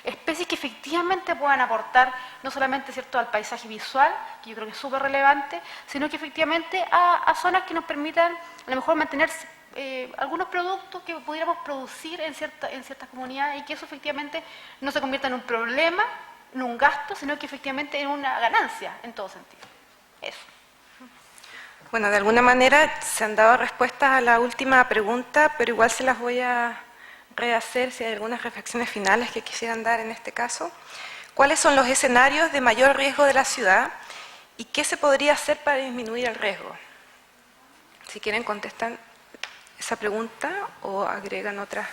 especies que efectivamente puedan aportar no solamente, ¿cierto?, al paisaje visual, que yo creo que es súper relevante, sino que efectivamente a zonas que nos permitan a lo mejor mantener algunos productos que pudiéramos producir en ciertas comunidades y que eso efectivamente no se convierta en un problema, en un gasto, sino que efectivamente en una ganancia en todo sentido. Eso. Bueno, de alguna manera se han dado respuestas a la última pregunta, pero igual se las voy a rehacer si hay algunas reflexiones finales que quisieran dar en este caso. ¿Cuáles son los escenarios de mayor riesgo de la ciudad y qué se podría hacer para disminuir el riesgo? Si quieren contestar esa pregunta o agregan otras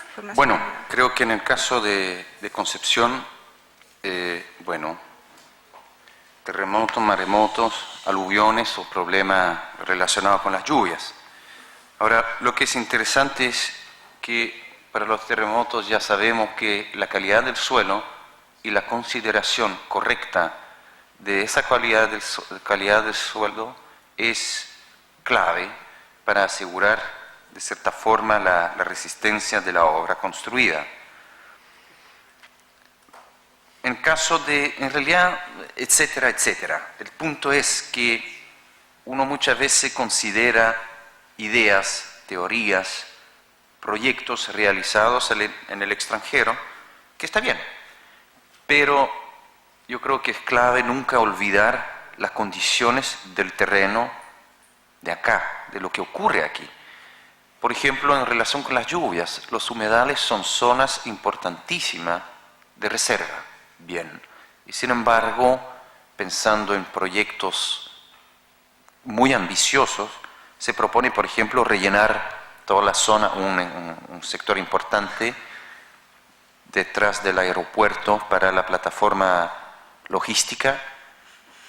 informaciones. Bueno, creo que en el caso de Concepción, bueno, terremotos, maremotos, aluviones o problemas relacionados con las lluvias. Ahora, lo que es interesante es que para los terremotos ya sabemos que la calidad del suelo y la consideración correcta de esa calidad del suelo es clave para asegurar de cierta forma la resistencia de la obra construida. En caso de, en realidad, etcétera, etcétera. El punto es que uno muchas veces considera ideas, teorías, proyectos realizados en el extranjero, que está bien, pero yo creo que es clave nunca olvidar las condiciones del terreno de acá, de lo que ocurre aquí. Por ejemplo, en relación con las lluvias, los humedales son zonas importantísimas de reserva. Bien, y sin embargo, pensando en proyectos muy ambiciosos, se propone, por ejemplo, rellenar toda la zona, un sector importante detrás del aeropuerto para la plataforma logística,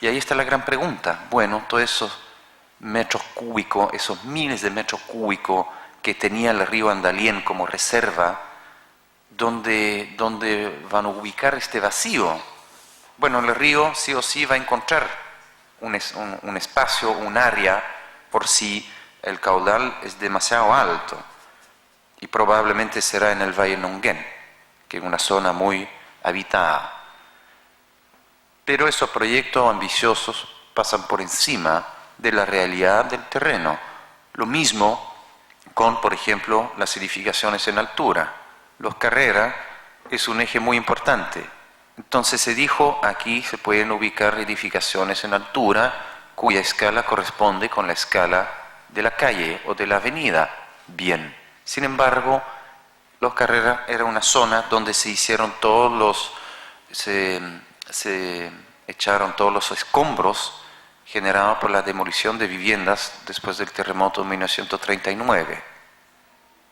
y ahí está la gran pregunta. Bueno, todos esos metros cúbicos, esos miles de metros cúbicos que tenía el río Andalién como reserva, ¿Dónde van a ubicar este vacío? Bueno, el río sí o sí va a encontrar un espacio, un área, por si el caudal es demasiado alto. Y probablemente será en el Valle Nonguén, que es una zona muy habitada. Pero esos proyectos ambiciosos pasan por encima de la realidad del terreno. Lo mismo con, por ejemplo, las edificaciones en altura. Los Carreras es un eje muy importante. Entonces se dijo, aquí se pueden ubicar edificaciones en altura cuya escala corresponde con la escala de la calle o de la avenida. Bien. Sin embargo, Los Carreras era una zona donde se echaron todos los escombros generados por la demolición de viviendas después del terremoto de 1939.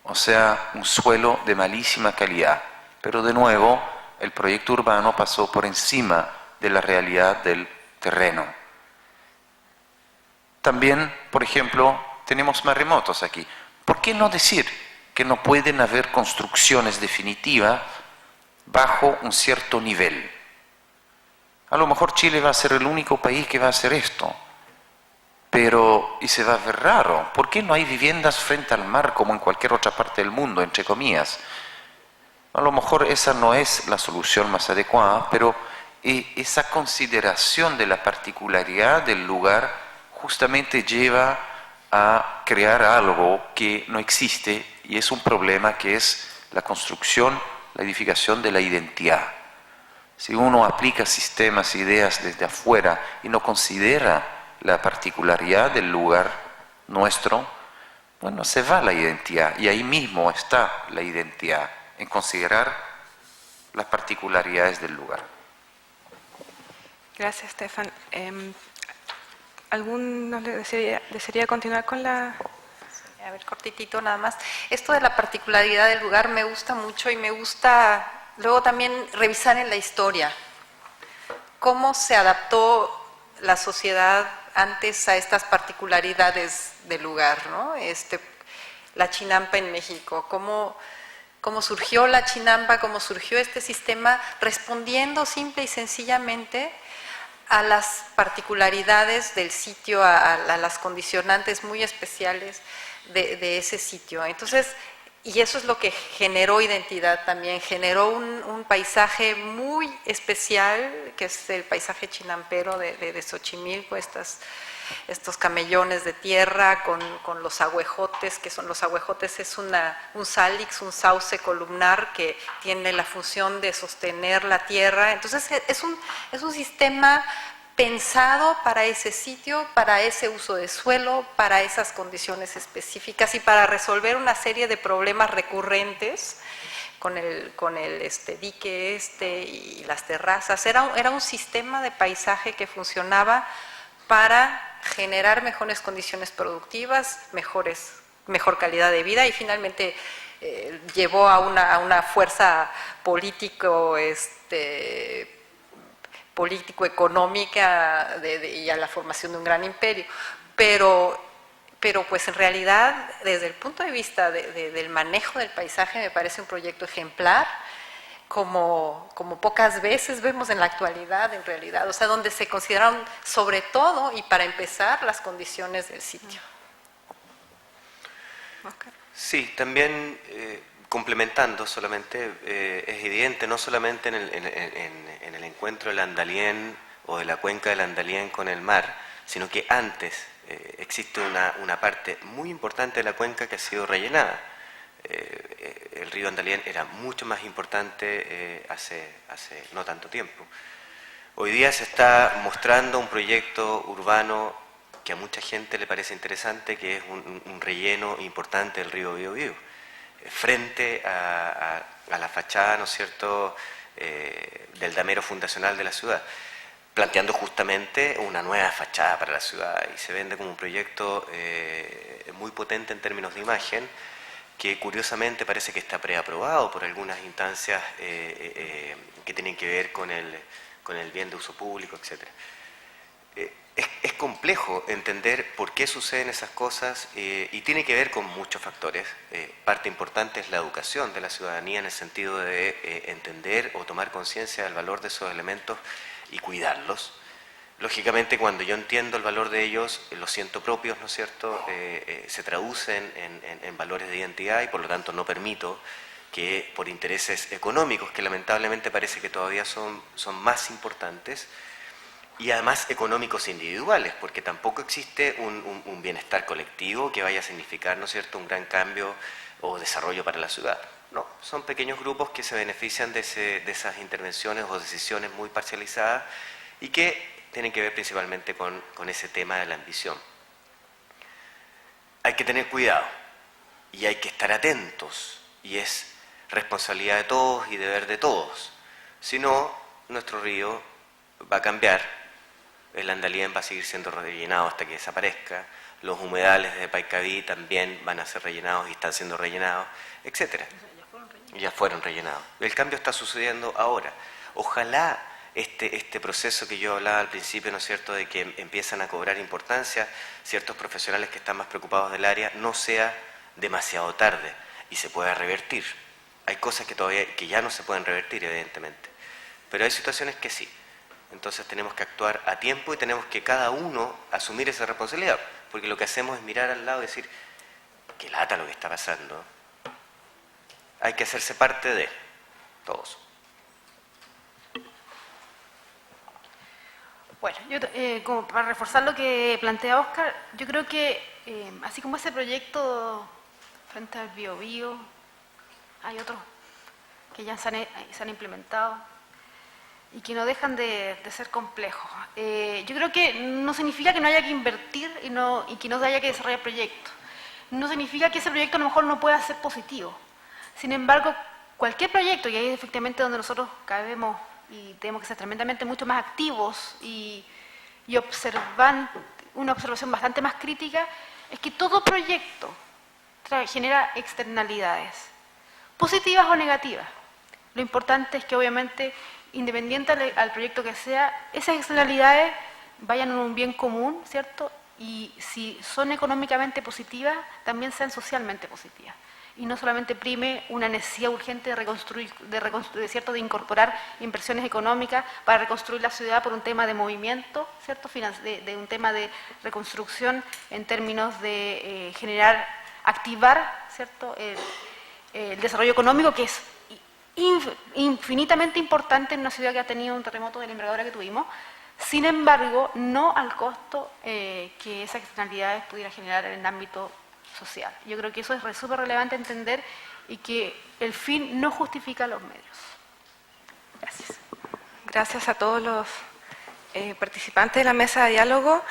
O sea, un suelo de malísima calidad. Pero de nuevo, el proyecto urbano pasó por encima de la realidad del terreno. También, por ejemplo, tenemos maremotos aquí. ¿Por qué no decir que no pueden haber construcciones definitivas bajo un cierto nivel? A lo mejor Chile va a ser el único país que va a hacer esto. Pero, y se va a ver raro, ¿por qué no hay viviendas frente al mar como en cualquier otra parte del mundo, entre comillas? A lo mejor esa no es la solución más adecuada, pero esa consideración de la particularidad del lugar justamente lleva a crear algo que no existe y es un problema que es la construcción, la edificación de la identidad. Si uno aplica sistemas, ideas desde afuera y no considera la particularidad del lugar nuestro, bueno, se va la identidad y ahí mismo está la identidad, en considerar las particularidades del lugar. Gracias, Stefan. ¿Alguno desearía continuar con la...? A ver, cortitito nada más. Esto de la particularidad del lugar me gusta mucho y me gusta luego también revisar en la historia cómo se adaptó la sociedad antes a estas particularidades del lugar, ¿no? La chinampa en México, cómo surgió la chinampa, cómo surgió este sistema, respondiendo simple y sencillamente a las particularidades del sitio, a las condicionantes muy especiales de ese sitio. Entonces, y eso es lo que generó identidad también, generó un paisaje muy especial, que es el paisaje chinampero de Xochimilco, estos camellones de tierra con los agüejotes, que son los agüejotes, es un sálix, un sauce columnar que tiene la función de sostener la tierra. Entonces es un sistema pensado para ese sitio, para ese uso de suelo, para esas condiciones específicas y para resolver una serie de problemas recurrentes con el dique y las terrazas. Era un sistema de paisaje que funcionaba para generar mejores condiciones productivas, mejor calidad de vida y finalmente llevó a una fuerza político-económica y a la formación de un gran imperio. Pero pues en realidad, desde el punto de vista del manejo del paisaje, me parece un proyecto ejemplar, como pocas veces vemos en la actualidad, en realidad, o sea, donde se consideraron sobre todo y para empezar las condiciones del sitio. Okay. Sí, también complementando solamente, es evidente no solamente en el encuentro del Andalién o de la cuenca del Andalién con el mar, sino que antes existe una parte muy importante de la cuenca que ha sido rellenada. El río Andalién era mucho más importante hace no tanto tiempo. Hoy día se está mostrando un proyecto urbano que a mucha gente le parece interesante, que es un relleno importante del río Biobío, frente a la fachada, ¿no es cierto?, del damero fundacional de la ciudad, planteando justamente una nueva fachada para la ciudad, y se vende como un proyecto muy potente en términos de imagen, que curiosamente parece que está preaprobado por algunas instancias que tienen que ver con el bien de uso público, etc. Es complejo entender por qué suceden esas cosas y tiene que ver con muchos factores. Parte importante es la educación de la ciudadanía en el sentido de entender o tomar conciencia del valor de esos elementos y cuidarlos. Lógicamente, cuando yo entiendo el valor de ellos, los siento propios, ¿no es cierto?, se traducen en valores de identidad y por lo tanto no permito que por intereses económicos, que lamentablemente parece que todavía son más importantes, y además económicos individuales, porque tampoco existe un bienestar colectivo que vaya a significar, ¿no es cierto?, un gran cambio o desarrollo para la ciudad. No, son pequeños grupos que se benefician de esas intervenciones o decisiones muy parcializadas y que tienen que ver principalmente con ese tema de la ambición. Hay que tener cuidado y hay que estar atentos, y es responsabilidad de todos y deber de todos. Si no, nuestro río va a cambiar. El Andalién va a seguir siendo rellenado hasta que desaparezca, los humedales de Paicaví también van a ser rellenados y están siendo rellenados, etc. Ya fueron rellenados. El cambio está sucediendo ahora. Ojalá este proceso que yo hablaba al principio, ¿no es cierto?, de que empiezan a cobrar importancia ciertos profesionales que están más preocupados del área, no sea demasiado tarde y se pueda revertir. Hay cosas que ya no se pueden revertir, evidentemente, pero hay situaciones que sí. Entonces tenemos que actuar a tiempo y tenemos que cada uno asumir esa responsabilidad, porque lo que hacemos es mirar al lado y decir, qué lata lo que está pasando. Hay que hacerse parte de todos. Bueno, yo como para reforzar lo que plantea Óscar, yo creo que así como ese proyecto frente al Biobío, hay otros que ya se han implementado y que no dejan de ser complejos. Yo creo que no significa que no haya que invertir y que no haya que desarrollar proyectos. No significa que ese proyecto a lo mejor no pueda ser positivo. Sin embargo, cualquier proyecto, y ahí es efectivamente donde nosotros cabemos y tenemos que ser tremendamente mucho más activos y observar una observación bastante más crítica, es que todo proyecto genera externalidades, positivas o negativas. Lo importante es que obviamente, independiente al proyecto que sea, esas externalidades vayan en un bien común, ¿cierto? Y si son económicamente positivas, también sean socialmente positivas. Y no solamente prime una necesidad urgente de reconstruir, ¿cierto?, de incorporar inversiones económicas para reconstruir la ciudad por un tema de movimiento, ¿cierto?, de un tema de reconstrucción en términos de activar, ¿cierto?, el desarrollo económico, que es infinitamente importante en una ciudad que ha tenido un terremoto de la envergadura que tuvimos. Sin embargo, no al costo que esas externalidades pudiera generar en el ámbito social. Yo creo que eso es súper relevante entender, y que el fin no justifica los medios. Gracias. Gracias a todos los participantes de la mesa de diálogo.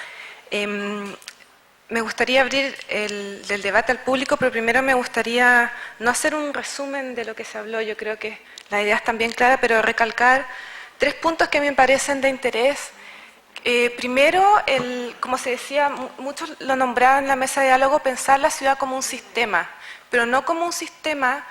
Me gustaría abrir el debate al público, pero primero me gustaría no hacer un resumen de lo que se habló, yo creo que la idea está bien clara, pero recalcar 3 puntos que me parecen de interés. Primero, como se decía, muchos lo nombraban en la mesa de diálogo, pensar la ciudad como un sistema, pero no como un sistema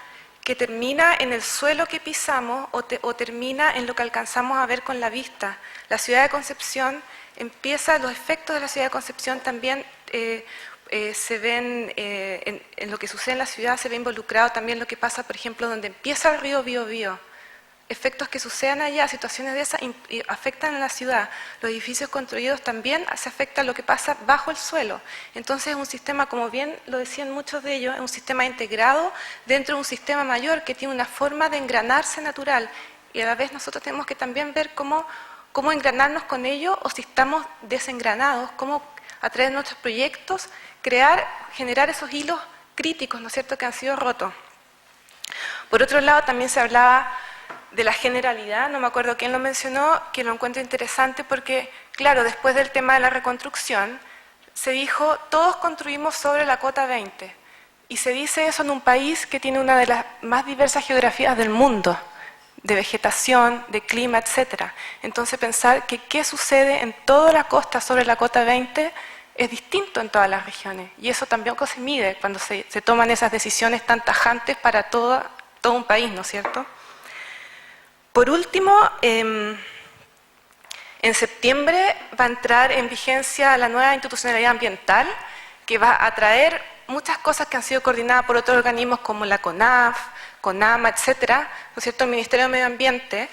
que termina en el suelo que pisamos o termina en lo que alcanzamos a ver con la vista. La ciudad de Concepción empieza, los efectos de la ciudad de Concepción también se ven, en lo que sucede en la ciudad se ve involucrado también lo que pasa, por ejemplo, donde empieza el río Biobío. Efectos que sucedan allá, situaciones de esas afectan a la ciudad. Los edificios construidos también se afecta a lo que pasa bajo el suelo. Entonces es un sistema, como bien lo decían muchos de ellos, es un sistema integrado dentro de un sistema mayor que tiene una forma de engranarse natural. Y a la vez nosotros tenemos que también ver cómo engranarnos con ello o si estamos desengranados, cómo a través de nuestros proyectos generar esos hilos críticos, ¿no es cierto?, que han sido rotos. Por otro lado, también se hablaba de la generalidad, no me acuerdo quién lo mencionó, que lo encuentro interesante porque, claro, después del tema de la reconstrucción, se dijo, todos construimos sobre la cota 20, y se dice eso en un país que tiene una de las más diversas geografías del mundo, de vegetación, de clima, etc. Entonces pensar que qué sucede en toda la costa sobre la cota 20 es distinto en todas las regiones, y eso también se mide cuando se toman esas decisiones tan tajantes para todo un país, ¿no es cierto? Por último, en septiembre va a entrar en vigencia la nueva institucionalidad ambiental, que va a traer muchas cosas que han sido coordinadas por otros organismos como la CONAF, CONAMA, etcétera, ¿no es cierto?, el Ministerio de Medio Ambiente,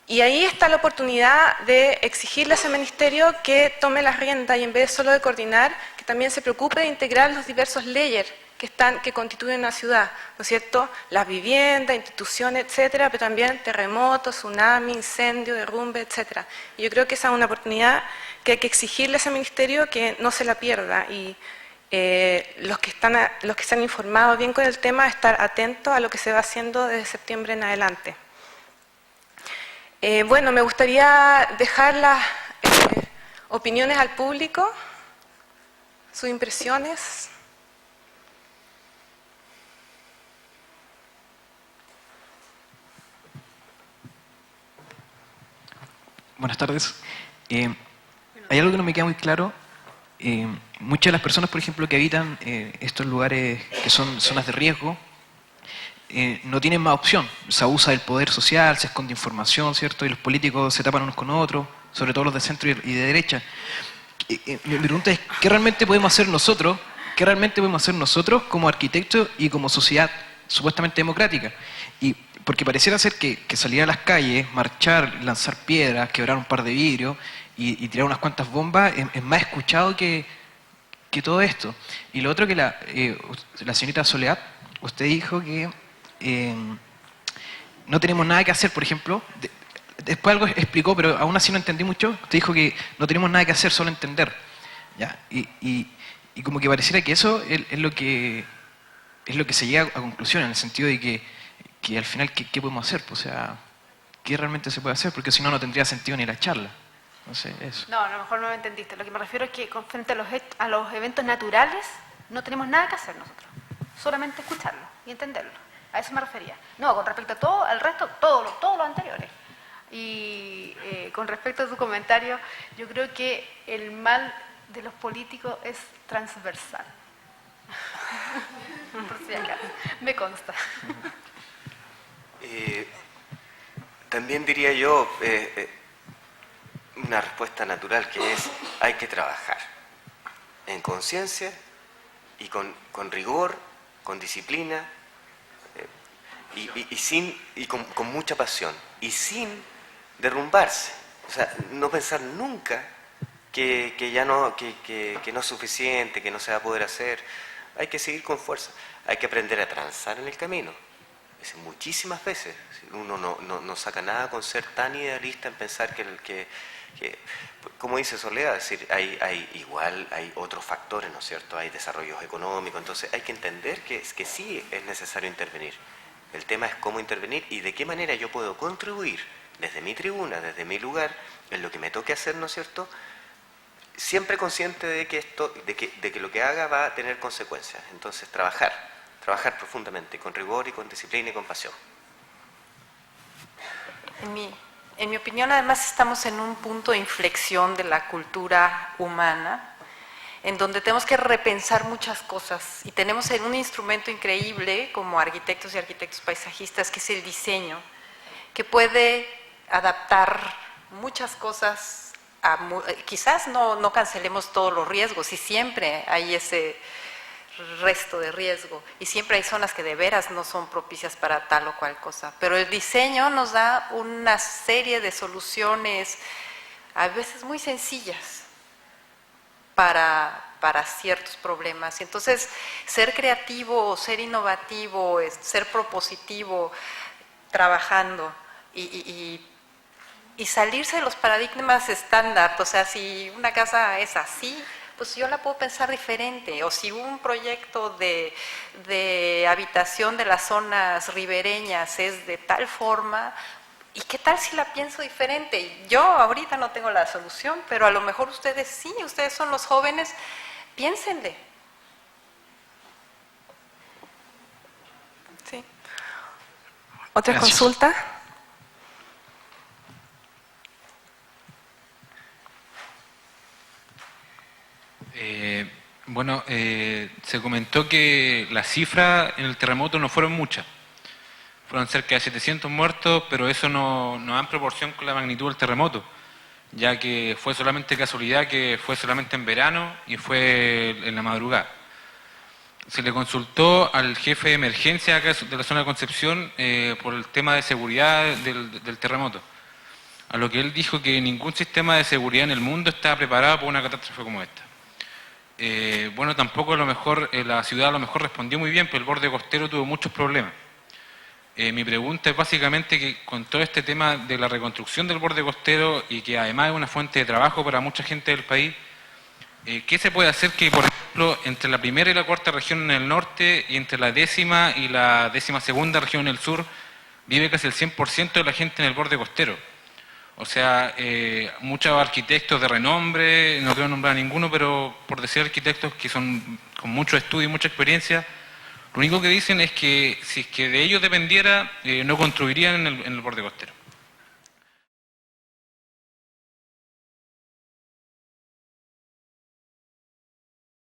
y ahí está la oportunidad de exigirle a ese ministerio que tome las riendas y en vez solo de coordinar, que también se preocupe de integrar los diversos layers que constituyen una ciudad, ¿no es cierto?, las viviendas, instituciones, etcétera, pero también terremotos, tsunami, incendio, derrumbe, etcétera. Y yo creo que esa es una oportunidad que hay que exigirle a ese ministerio que no se la pierda, y los que se han informado bien con el tema, estar atentos a lo que se va haciendo desde septiembre en adelante. Bueno, me gustaría dejar las opiniones al público, sus impresiones. Buenas tardes. Hay algo que no me queda muy claro. Muchas de las personas, por ejemplo, que habitan estos lugares que son zonas de riesgo, no tienen más opción. Se abusa del poder social, se esconde información, ¿cierto? Y los políticos se tapan unos con otros, sobre todo los de centro y de derecha. Mi pregunta es, ¿qué realmente podemos hacer nosotros? ¿Qué realmente podemos hacer nosotros como arquitectos y como sociedad supuestamente democrática? Porque pareciera ser que salir a las calles, marchar, lanzar piedras, quebrar un par de vidrios y tirar unas cuantas bombas es más escuchado que todo esto. Y lo otro que la señorita Soledad, usted dijo que no tenemos nada que hacer, por ejemplo. Después algo explicó, pero aún así no entendí mucho. Usted dijo que no tenemos nada que hacer, solo entender. ¿Ya? Y como que pareciera que eso es lo que se llega a conclusión, en el sentido de que al final, ¿qué podemos hacer? O sea, ¿qué realmente se puede hacer? Porque si no, no tendría sentido ni la charla. No sé, eso. No, a lo mejor no me entendiste. Lo que me refiero es que frente a los eventos naturales no tenemos nada que hacer nosotros. Solamente escucharlo y entenderlo. A eso me refería. No, con respecto a todo, al resto, todo lo anteriores. Y con respecto a tu comentario, yo creo que el mal de los políticos es transversal. Por si acaso. Me consta. También diría yo una respuesta natural, que es: hay que trabajar en conciencia y con rigor, con disciplina y con mucha pasión y sin derrumbarse. O sea, no pensar nunca que ya no es suficiente, que no se va a poder hacer. Hay que seguir con fuerza, hay que aprender a transar en el camino. Muchísimas veces uno no saca nada con ser tan idealista en pensar que como dice Soledad, es decir, hay otros factores, ¿no es cierto? Hay desarrollos económicos, entonces hay que entender que sí es necesario intervenir. El tema es cómo intervenir y de qué manera yo puedo contribuir desde mi tribuna, desde mi lugar, en lo que me toque hacer, ¿no es cierto?, siempre consciente de que de que lo que haga va a tener consecuencias. Entonces, trabajar profundamente, con rigor y con disciplina y con pasión. En mi opinión, además, estamos en un punto de inflexión de la cultura humana, en donde tenemos que repensar muchas cosas, y tenemos un instrumento increíble como arquitectos y arquitectos paisajistas, que es el diseño, que puede adaptar muchas cosas, quizás no cancelemos todos los riesgos, y siempre hay ese resto de riesgo, y siempre hay zonas que de veras no son propicias para tal o cual cosa, pero el diseño nos da una serie de soluciones, a veces muy sencillas, para ciertos problemas. Y entonces, ser creativo, ser innovativo, ser propositivo, trabajando y salirse de los paradigmas estándar. O sea, si una casa es así, pues yo la puedo pensar diferente. O si un proyecto de habitación de las zonas ribereñas es de tal forma, ¿y qué tal si la pienso diferente? Yo ahorita no tengo la solución, pero a lo mejor ustedes sí, ustedes son los jóvenes, piénsenle. Sí. ¿Otra Gracias. consulta? Se comentó que las cifras en el terremoto no fueron muchas. Fueron cerca de 700 muertos, pero eso no va en proporción con la magnitud del terremoto, ya que fue solamente casualidad que fue solamente en verano y fue en la madrugada. Se le consultó al jefe de emergencia acá de la zona de Concepción por el tema de seguridad del terremoto, a lo que él dijo que ningún sistema de seguridad en el mundo está preparado para una catástrofe como esta. Tampoco a lo mejor la ciudad a lo mejor respondió muy bien, pero el borde costero tuvo muchos problemas. Mi pregunta es básicamente que con todo este tema de la reconstrucción del borde costero y que además es una fuente de trabajo para mucha gente del país, ¿qué se puede hacer que, por ejemplo, entre la primera y la cuarta región en el norte y entre la 10ª y la 12ª región en el sur vive casi el 100% de la gente en el borde costero? O sea, muchos arquitectos de renombre, no quiero nombrar a ninguno, pero por decir arquitectos que son con mucho estudio y mucha experiencia, lo único que dicen es que si es que de ellos dependiera, no construirían en el borde costero.